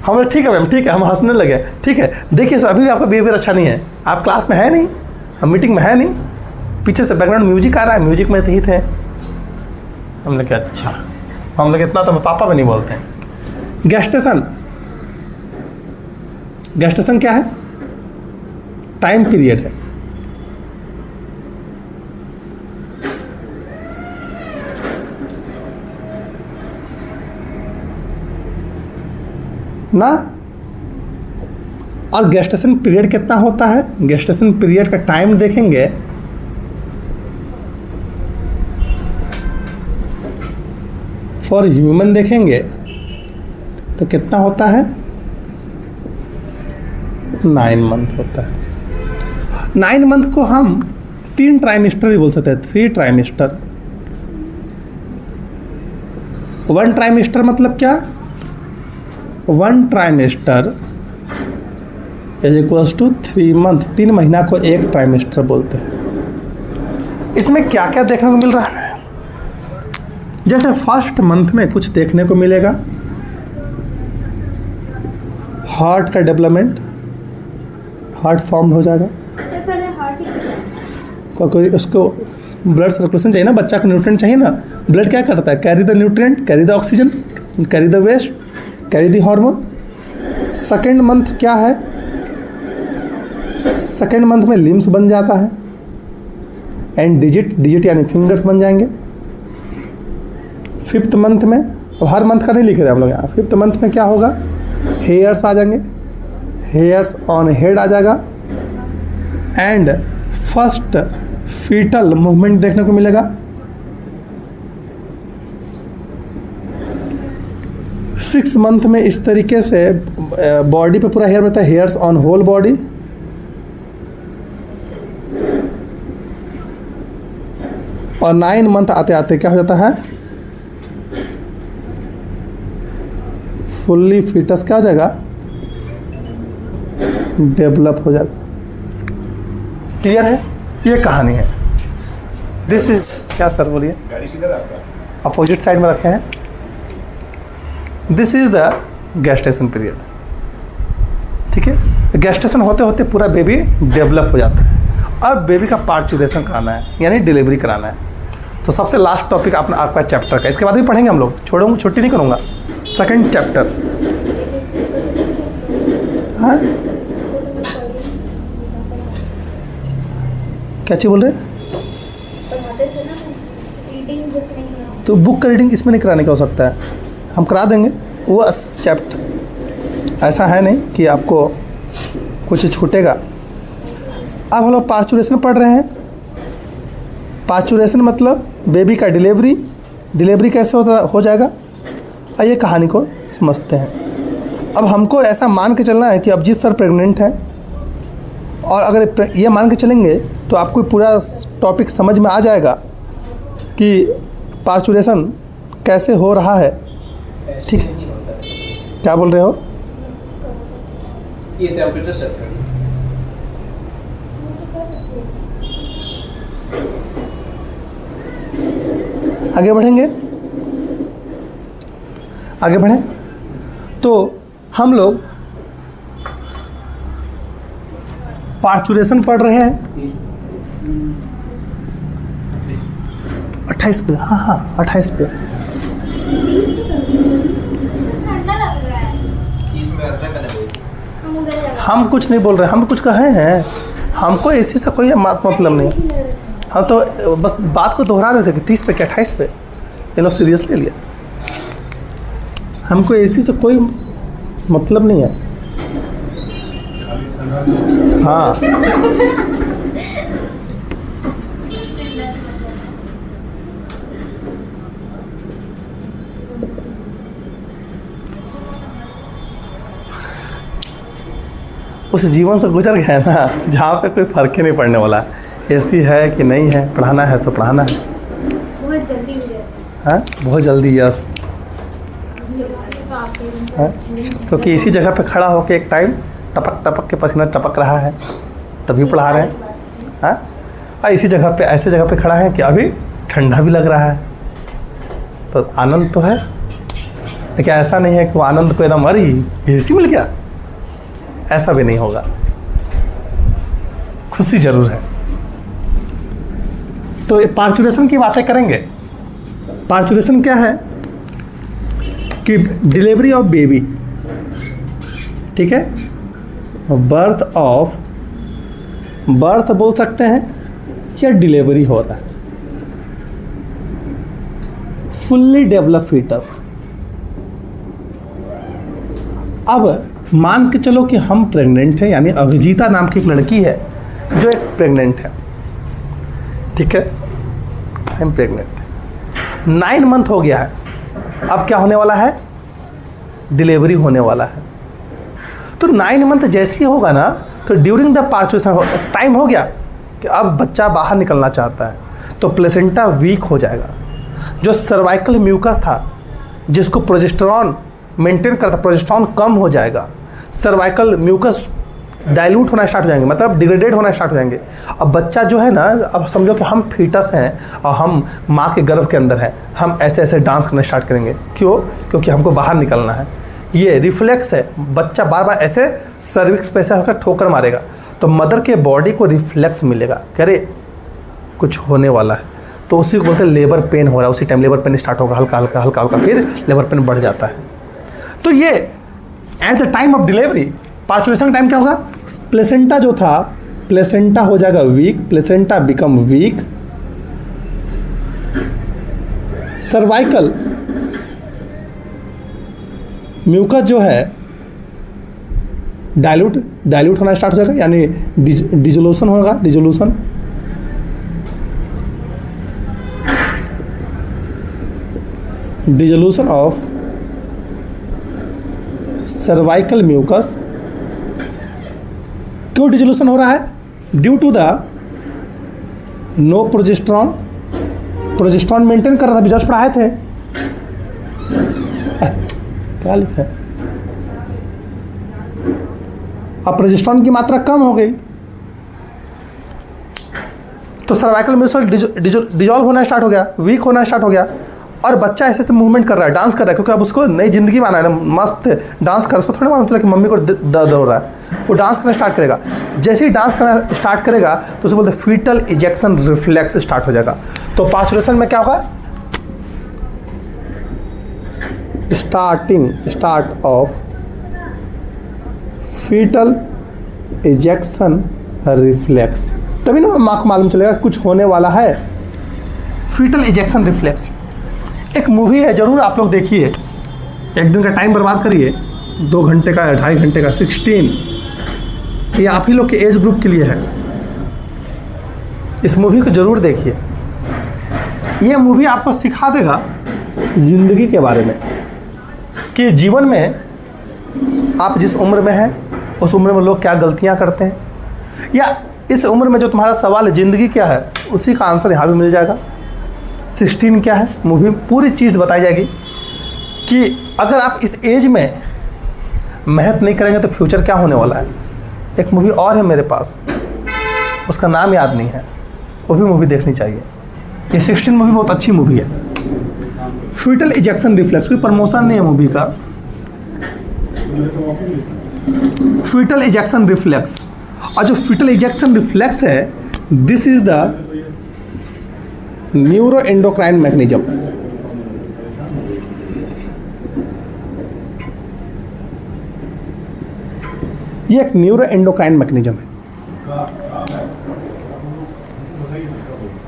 हम लोग ठीक है मैम ठीक है, हम हंसने लगे। ठीक है देखिए सर, अभी भी आपका बिहेवियर अच्छा नहीं है, आप क्लास में है नहीं, हम मीटिंग में है नहीं, पीछे से बैकग्राउंड म्यूजिक आ रहा है, म्यूजिक में ही थे। हम लोग अच्छा, हम लोग इतना तो पापा में नहीं बोलते हैं। गेस्टेशन, गेस्टेशन क्या है? टाइम पीरियड है। ना, और गेस्टेशन पीरियड कितना होता है? गेस्टेशन पीरियड का टाइम देखेंगे फॉर ह्यूमन देखेंगे तो कितना होता है? 9 मंथ होता है। 9 मंथ को हम 3 ट्राइमेस्टर भी बोल सकते हैं, 3 ट्राइमेस्टर। 1 ट्राइमेस्टर मतलब क्या? 1 trimester is equals to 3 month. 3 महीना को 1 ट्राइमेस्टर बोलते हैं। इसमें क्या क्या देखने को मिल रहा है? जैसे फर्स्ट मंथ में कुछ देखने को मिलेगा, हार्ट का डेवलपमेंट, हार्ट फॉर्म हो जाएगा। कोई उसको ब्लड सर्कुलेशन चाहिए ना, बच्चा को न्यूट्रिएंट चाहिए ना। ब्लड क्या करता है? Carry the nutrient, carry the oxygen, carry the waste, carry the hormone. Second month क्या है? सेकेंड मंथ में लिम्स बन जाता है एंड डिजिट यानी फिंगर्स बन जाएंगे। 5th मंथ में, अब हर मंथ का नहीं लिख रहे हम लोग यहाँ, 5th मंथ में क्या होगा? हेयर्स आ जाएंगे, हेयर्स ऑन हेड आ जाएगा एंड फर्स्ट फीटल मूवमेंट देखने को मिलेगा। 6 मंथ में इस तरीके से बॉडी पे पूरा हेयर रहता है, हेयर्स ऑन होल बॉडी। और 9 मंथ आते आते क्या हो जाता है? फुल्ली फीटस क्या हो जाएगा? डेवलप हो जाएगा। क्लियर है? ये कहानी है। दिस इज क्या सर बोलिए? अपोजिट साइड में रखे हैं। This is the gestation period. ठीक है, गेस्टेशन होते होते पूरा बेबी डेवलप हो जाता है। अब बेबी का पार्चुरेशन कराना है यानी डिलीवरी कराना है। तो सबसे लास्ट टॉपिक अपना आपका चैप्टर का, इसके बाद भी पढ़ेंगे हम लोग, छोड़ूंगा, छुट्टी नहीं करूँगा। Second chapter. हाँ क्या चीज़ बोल रहे हैं? तो बुक का रीडिंग इसमें नहीं कराने का हो सकता है, हम करा देंगे वो चैप्टर। ऐसा है नहीं कि आपको कुछ छूटेगा। अब हम लोग पार्चुरेशन पढ़ रहे हैं। पार्चुरेशन मतलब बेबी का डिलीवरी कैसे हो जाएगा। आइए कहानी को समझते हैं। अब हमको ऐसा मान के चलना है कि अभिजीत सर प्रेग्नेंट हैं, और अगर ये मान के चलेंगे तो आपको पूरा टॉपिक समझ में आ जाएगा कि पार्चुरेशन कैसे हो रहा है। ठीक है, क्या बोल रहे हो? ये टेम्परेचर सेट कर। आगे बढ़ेंगे, आगे बढ़ें। तो हम लोग पार्चुरेशन पढ़ रहे हैं 28 पे। हाँ 28 पे। हम कुछ नहीं बोल रहे, हम कुछ कहे हैं, हमको इसी से कोई मतलब नहीं। हम तो बस बात को दोहरा रहे थे कि 30 पे क्या 28 पे, ये लोग सीरियस ले लिया। हमको इसी से कोई मतलब नहीं है। हाँ, उस जीवन से गुजर गए ना जहाँ पे कोई फर्क ही नहीं पड़ने वाला है, एसी है कि नहीं है, पढ़ाना है तो पढ़ाना है। बहुत जल्दी हो जाता हाँ, बहुत जल्दी, यस। हाँ, क्योंकि इसी जगह पे खड़ा होकर एक टाइम टपक टपक के पसीना टपक रहा है, तभी पढ़ा रहे हैं। हाँ, और इसी जगह पे, ऐसे जगह पे खड़ा है कि अभी ठंडा भी लग रहा है, तो आनंद तो है। लेकिन ऐसा नहीं है कि वो आनंद को एकदम अरे एसी मिल गया, ऐसा भी नहीं होगा। खुशी जरूर है। तो पार्चुरेशन की बातें करेंगे। पार्चुरेशन क्या है कि डिलीवरी ऑफ बेबी, ठीक है, बर्थ बोल सकते हैं या डिलीवरी हो रहा है, फुल्ली डेवलप फीटस। अब मान के चलो कि हम प्रेग्नेंट हैं, यानी अभिजीता नाम की एक लड़की है जो एक प्रेग्नेंट है, ठीक है, आई एम प्रेग्नेंट, 9 मंथ हो गया है। अब क्या होने वाला है, डिलीवरी होने वाला है। तो 9 मंथ जैसे ही होगा ना, तो ड्यूरिंग द पार्चुरेशन टाइम हो गया कि अब बच्चा बाहर निकलना चाहता है, तो प्लेसेंटा वीक हो जाएगा। जो सर्वाइकल म्यूकस था जिसको प्रोजेस्टेरॉन मेंटेन करता, प्रोजेस्टेरॉन कम हो जाएगा, सर्वाइकल म्यूकस डाइल्यूट होना स्टार्ट हो जाएंगे, मतलब डिग्रेडेड होना स्टार्ट हो जाएंगे। अब बच्चा जो है ना, अब समझो कि हम फीटस हैं और हम माँ के गर्भ के अंदर हैं, हम ऐसे ऐसे डांस करना स्टार्ट करेंगे। क्यों? क्योंकि हमको बाहर निकलना है। ये रिफ्लेक्स है, बच्चा बार बार ऐसे सर्विक्स पे ऐसे होकर ठोकर मारेगा, तो मदर के बॉडी को रिफ्लेक्स मिलेगा, करे कुछ होने वाला है। तो उसी को बोलते हैं लेबर पेन हो रहा है। उसी टाइम लेबर पेन स्टार्ट होगा, हल्का हल्का हल्का हल्का, फिर लेबर पेन बढ़ जाता है। तो ये at the time of delivery, parturition time क्या होगा, प्लेसेंटा जो था, प्लेसेंटा हो जाएगा weak, placenta become weak, cervical mucus जो है डाइल्यूट होना स्टार्ट हो जाएगा, यानी डिजोल्यूशन होगा, डिजोल्यूशन ऑफ सर्वाइकल म्यूकस। क्यों डिजोल्यूशन हो रहा है? Due to the no progesterone. Progesterone maintain कर रहा था, बिजनेस पढ़ाए थे, क्या लिखा है, अब प्रोजेस्टेरॉन की मात्रा कम हो गई, तो सर्वाइकल म्यूकस डिजॉल्व होना स्टार्ट हो गया, वीक होना स्टार्ट हो गया, और बच्चा ऐसे ऐसे मूवमेंट कर रहा है, डांस कर रहा है, क्योंकि अब उसको नई जिंदगी माना है ना, मस्त डांस कर, उसको थोड़ा मालूम चला कि मम्मी को दर्द हो रहा है, वो डांस करना स्टार्ट करेगा। जैसे ही डांस करना स्टार्ट करेगा तो उसे बोलते हैं फीटल इजेक्शन रिफ्लेक्स स्टार्ट हो जाएगा। तो पार्चुरेशन में क्या होगा, start of fetal ejection reflex, तभी ना माँ को मालूम चलेगा कुछ होने वाला है। फीटल इजेक्शन रिफ्लेक्स एक मूवी है, जरूर आप लोग देखिए, एक दिन का टाइम बर्बाद करिए, 2 घंटे का, 2.5 घंटे का, 16, ये आप ही लोग के एज ग्रुप के लिए है। इस मूवी को जरूर देखिए, ये मूवी आपको सिखा देगा जिंदगी के बारे में, कि जीवन में आप जिस उम्र में हैं उस उम्र में लोग क्या गलतियां करते हैं, या इस उम्र में जो तुम्हारा सवाल है ज़िंदगी क्या है, उसी का आंसर यहाँ भी मिल जाएगा। 16 क्या है, मूवी पूरी चीज़ बताई जाएगी कि अगर आप इस एज में मेहनत नहीं करेंगे तो फ्यूचर क्या होने वाला है। एक मूवी और है मेरे पास, उसका नाम याद नहीं है, वो भी मूवी देखनी चाहिए। ये 16 मूवी बहुत अच्छी मूवी है। फीटल इजेक्शन रिफ्लेक्स, कोई प्रमोशन नहीं है मूवी का, फीटल इजेक्शन रिफ्लेक्स। और जो फीटल इजेक्शन रिफ्लेक्स है, this is the neuro endocrine mechanism. ये एक न्यूरो एंडोक्राइन मैकेनिज्म है,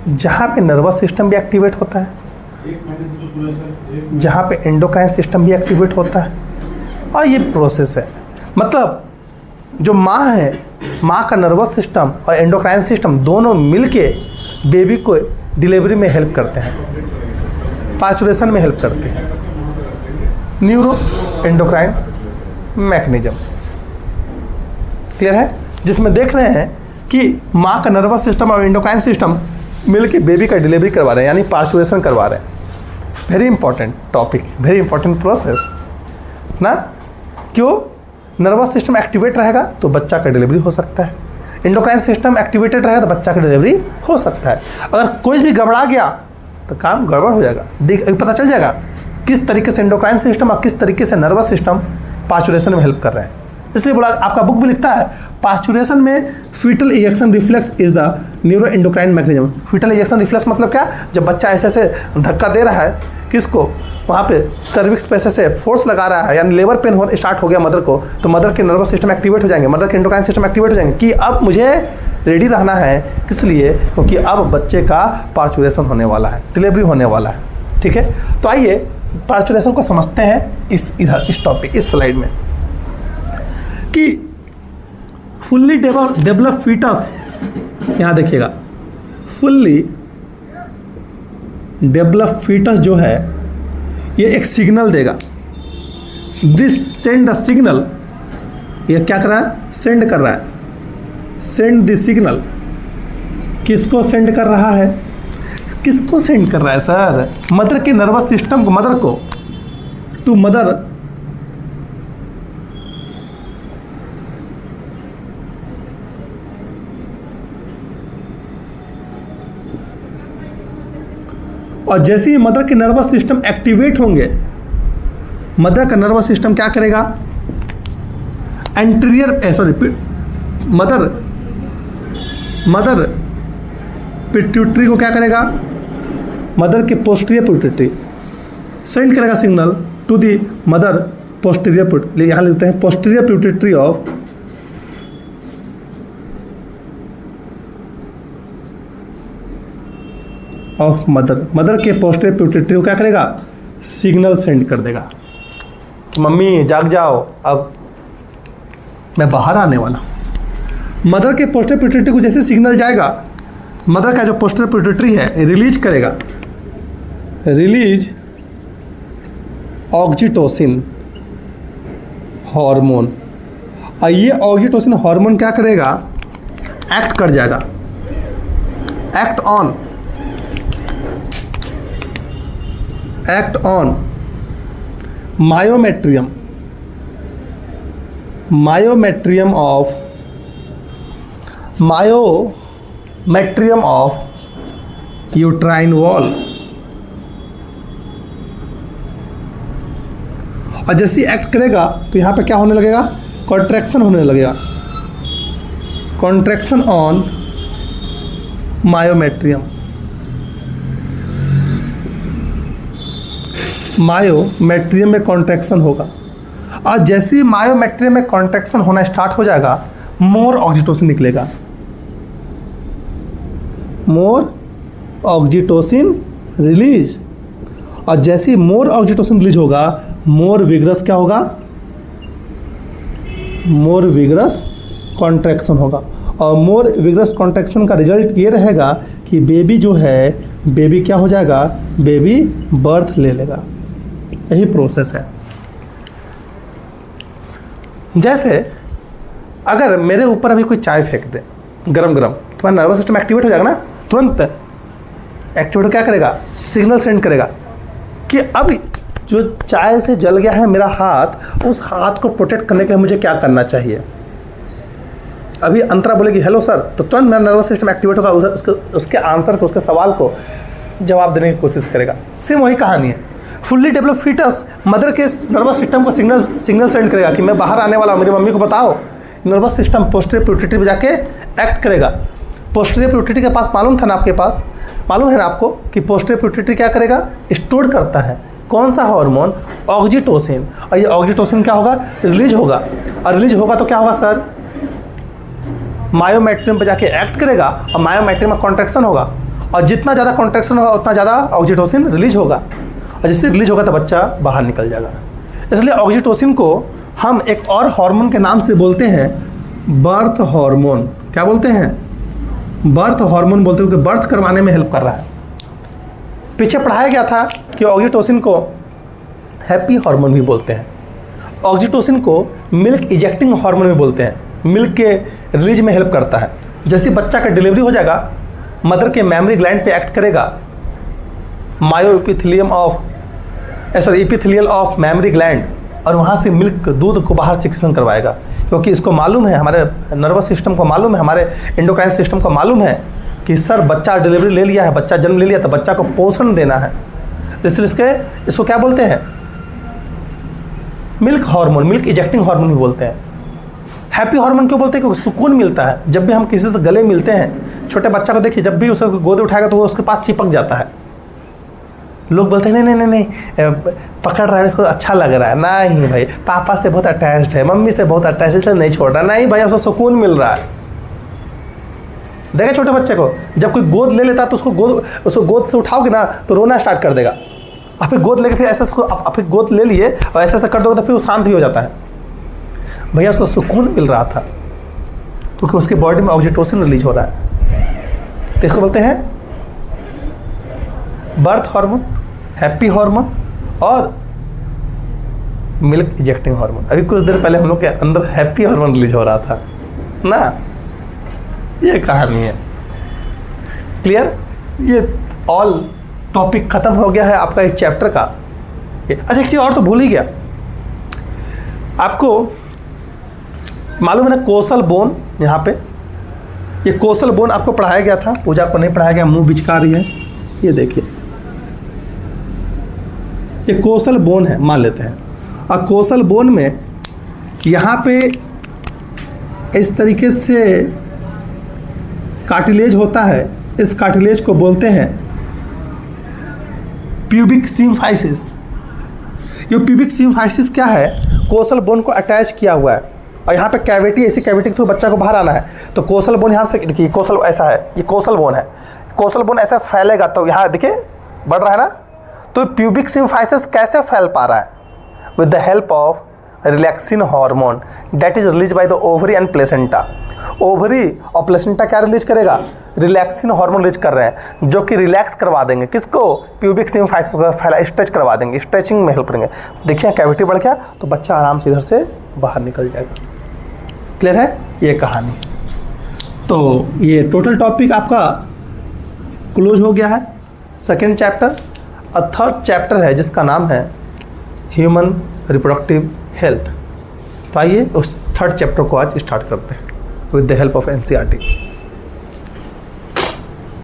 जहां पे नर्वस सिस्टम भी एक्टिवेट होता है, जहां पे एंडोक्राइन सिस्टम भी एक्टिवेट होता है, और ये प्रोसेस है। मतलब जो माँ है माँ का नर्वस सिस्टम और एंडोक्राइन सिस्टम दोनों मिलके बेबी को डिलीवरी में हेल्प करते हैं, पार्चुरेशन में हेल्प करते हैं। न्यूरो एंडोक्राइन मैकेनिज्म क्लियर है, जिसमें देख रहे हैं कि माँ का नर्वस सिस्टम और एंडोक्राइन सिस्टम मिलके बेबी का डिलीवरी करवा रहे हैं, यानी पार्चुरेशन करवा रहे हैं। Very important topic, very important process ना। क्यों? नर्वस सिस्टम एक्टिवेट रहेगा तो बच्चा का डिलीवरी हो सकता है, एंडोक्राइन सिस्टम एक्टिवेटेड रहेगा तो बच्चा का डिलीवरी हो सकता है। अगर कोई भी गड़बड़ा गया तो काम गड़बड़ हो जाएगा। पता चल जाएगा किस तरीके से एंडोक्राइन सिस्टम और किस तरीके से नर्वस सिस्टम पार्चुरेशन में हेल्प कर रहे हैं। इसलिए बोला, आपका बुक भी लिखता है पार्चुरेशन में fetal ejection reflex is the neuro endocrine mechanism. Fetal ejection reflex मतलब क्या? जब बच्चा ऐसे ऐसे धक्का दे रहा है किसको, वहाँ पे सर्विक्स पे ऐसे फोर्स लगा रहा है, यानी लेबर पेन हो स्टार्ट हो गया मदर को, तो मदर के नर्वस सिस्टम एक्टिवेट हो जाएंगे, मदर के एंडोक्राइन सिस्टम एक्टिवेट हो जाएंगे कि अब मुझे रेडी रहना है। किस लिए? क्योंकि अब बच्चे का पार्चुरेशन होने वाला है, डिलीवरी होने वाला है। ठीक है, तो आइए पार्चुरेशन को समझते हैं इस टॉपिक, इस स्लाइड में कि फुल्ली डेवलप फीटस, यहाँ देखिएगा, फुल्ली डेवलप फीटस जो है ये एक सिग्नल देगा। दिस सेंड द सिग्नल, ये क्या कर रहा है? सेंड कर रहा है। सेंड द सिग्नल, किसको सेंड कर रहा है? किसको सेंड कर रहा है सर? मदर के नर्वस सिस्टम को, मदर को, टू मदर और जैसे ही मदर के नर्वस सिस्टम एक्टिवेट होंगे, मदर का नर्वस सिस्टम क्या करेगा? मदर पिट्यूटरी को क्या करेगा? मदर के पोस्टीरियर पिट्यूटरी सेंड करेगा signal to the mother posterior, यहाँ लिखते हैं पोस्टीरियर पिट्यूटरी ऑफ मदर के पोस्टीरियर पिट्यूटरी को क्या करेगा? सिग्नल सेंड कर देगा कि मम्मी जाग जाओ, अब मैं बाहर आने वाला हूँ। मदर के पोस्टीरियर पिट्यूटरी को जैसे सिग्नल जाएगा, मदर का जो पोस्टीरियर पिट्यूटरी है रिलीज करेगा, रिलीज ऑक्सीटोसिन हार्मोन। और ये ऑक्सीटोसिन हार्मोन क्या करेगा? एक्ट कर जाएगा, act on myometrium of uterine wall. और जैसे एक्ट करेगा तो यहाँ पे क्या होने लगेगा? कॉन्ट्रैक्शन होने लगेगा, कॉन्ट्रैक्शन ऑन मायोमेट्रियम में कॉन्ट्रैक्शन होगा। और जैसे ही मायोमेट्रियम में कॉन्ट्रैक्शन होना स्टार्ट हो जाएगा, मोर ऑक्सीटोसिन निकलेगा, मोर ऑक्सीटोसिन रिलीज। और जैसे ही मोर ऑक्सीटोसिन रिलीज होगा, मोर विग्रस क्या होगा? मोर विग्रस कॉन्ट्रैक्शन होगा। और मोर विग्रस कॉन्ट्रैक्शन का रिजल्ट ये रहेगा कि बेबी जो है, बेबी क्या हो जाएगा? बेबी बर्थ ले लेगा। यही प्रोसेस है। जैसे अगर मेरे ऊपर अभी कोई चाय फेंक दे गरम गरम, तुम्हारा नर्वस सिस्टम एक्टिवेट हो जाएगा ना, तुरंत एक्टिवेट क्या करेगा? सिग्नल सेंड करेगा कि अब जो चाय से जल गया है मेरा हाथ, उस हाथ को प्रोटेक्ट करने के लिए मुझे क्या करना चाहिए। अभी अंतरा बोलेगी हेलो सर, तो तुरंत मेरा नर्वस सिस्टम एक्टिवेट होगा, उसके आंसर को, उसके सवाल को जवाब देने की कोशिश करेगा। सेम वही कहानी है। फुल्ली डेवलप फीटस मदर के नर्वस सिस्टम को सिग्नल सेंड करेगा कि मैं बाहर आने वाला हूँ, मेरी मम्मी को बताओ। नर्वस सिस्टम पोस्टीरियर पिट्यूटरी में जाके एक्ट करेगा। पोस्टीरियर पिट्यूटरी के पास मालूम था ना, आपके पास मालूम है ना आपको कि पोस्टीरियर पिट्यूटरी क्या करेगा? स्टोर करता है कौन सा हार्मोन? ऑक्सीटोसिन। और ये ऑक्सीटोसिन क्या होगा? रिलीज होगा। और रिलीज होगा तो क्या होगा सर? मायोमेट्रियम पे जाके एक्ट करेगा और मायोमेट्रियम में कॉन्ट्रैक्शन होगा। और जितना ज़्यादा कॉन्ट्रैक्शन होगा उतना ज़्यादा ऑक्सीटोसिन रिलीज होगा। और जिससे रिलीज होगा तो बच्चा बाहर निकल जाएगा। इसलिए ऑक्सीटोसिन को हम एक और हार्मोन के नाम से बोलते हैं बर्थ हार्मोन, क्या बोलते हैं? बर्थ हार्मोन बोलते हैं, क्योंकि बर्थ करवाने में हेल्प कर रहा है। पीछे पढ़ाया गया था कि ऑक्सीटोसिन को हैप्पी हार्मोन भी बोलते हैं, ऑक्सीटोसिन को मिल्क इजेक्टिंग हार्मोन भी बोलते हैं, मिल्क के रिलीज में हेल्प करता है। जैसे बच्चा का डिलीवरी हो जाएगा, मदर के मेमोरी ग्लैंड पे एक्ट करेगा, myoepithelium of epithelial of memory gland, और वहाँ से मिल्क दूध को बाहर सिक्रेशन करवाएगा, क्योंकि इसको मालूम है, हमारे नर्वस सिस्टम को मालूम है, हमारे एंडोक्राइन सिस्टम को मालूम है कि सर बच्चा डिलीवरी ले लिया है, बच्चा जन्म ले लिया, तो बच्चा को पोषण देना है। इसलिए इसको क्या बोलते हैं? Milk hormone, milk ejecting hormone भी बोलते हैं। हैप्पी हार्मोन क्यों बोलते हैं? क्योंकि सुकून मिलता है। जब भी हम किसी से गले मिलते हैं, छोटे बच्चा को देखिए, जब भी उसे गोद उठाएगा तो वो उसके पास चिपक जाता है। लोग बोलते हैं नहीं पकड़ रहा है, इसको अच्छा लग रहा है। नहीं भाई, पापा से बहुत अटैच्ड है, मम्मी से बहुत अटैच है, इसलिए नहीं छोड़ रहा। नहीं भाई, उसको सुकून मिल रहा है। देखा छोटे बच्चे को, जब कोई गोद ले लेता है तो उसको गोद से उठाओगे ना तो रोना स्टार्ट कर देगा। आप फिर गोद लेके फिर ऐसे उसको आप फिर गोद ले लिए और ऐसे कर दोगे तो फिर वो शांत भी हो जाता है। भैया उसको सुकून मिल रहा था, क्योंकि उसकी बॉडी में ऑक्सीटोसिन रिलीज हो रहा है। तो इसको बोलते हैं बर्थ हार्मोन, हैप्पी हार्मोन और मिल्क इजेक्टिंग हार्मोन। अभी कुछ देर पहले हम लोग के अंदर हैप्पी हार्मोन रिलीज हो रहा था ना। ये कहानी है। क्लियर? ये ऑल टॉपिक खत्म हो गया है आपका इस चैप्टर का। अच्छा, एक चीज और तो भूल ही गया, आपको मालूम है ना कोसल बोन, यहाँ पे ये कोसल बोन आपको पढ़ाया गया था, पूजा को नहीं पढ़ाया गया, मुंह बिचका रही है। ये देखिए, ये कोसल बोन है, मान लेते हैं। और कोसल बोन में यहाँ पे इस तरीके से कार्टिलेज होता है, इस कार्टिलेज को बोलते हैं प्यूबिक सिम्फाइसिस। ये प्यूबिक सिम्फाइसिस क्या है? कोसल बोन को अटैच किया हुआ है, और यहाँ पे कैविटी, ऐसी कैविटी के थ्रू बच्चा को बाहर आना है। तो कोसल बोन यहाँ से देखिए, कोसल ऐसा है, ये कोसल बोन है। कोसल बोन ऐसा फैलेगा तो यहाँ देखिए बढ़ रहा है ना। तो प्यूबिक सिम्फाइसिस कैसे फैल पा रहा है? With the help of relaxin hormone that is release by the ovary and placenta. Ovary और प्लेसेंटा क्या रिलीज करेगा? रिलैक्सिन हार्मोन रिलीज कर रहे हैं, जो कि रिलैक्स करवा देंगे किसको? प्यूबिक सिम्फाइसिस को फैला, स्ट्रेच करवा देंगे, स्ट्रेचिंग में हेल्प करेंगे। देखिए कैविटी बढ़ गया तो बच्चा आराम से इधर से बाहर निकल जाएगा। क्लियर है ये कहानी? तो ये टोटल टॉपिक आपका क्लोज हो गया है, सेकेंड चैप्टर। और थर्ड चैप्टर है जिसका नाम है ह्यूमन रिप्रोडक्टिव हेल्थ। तो आइए उस थर्ड चैप्टर को आज स्टार्ट करते हैं with the help of NCERT।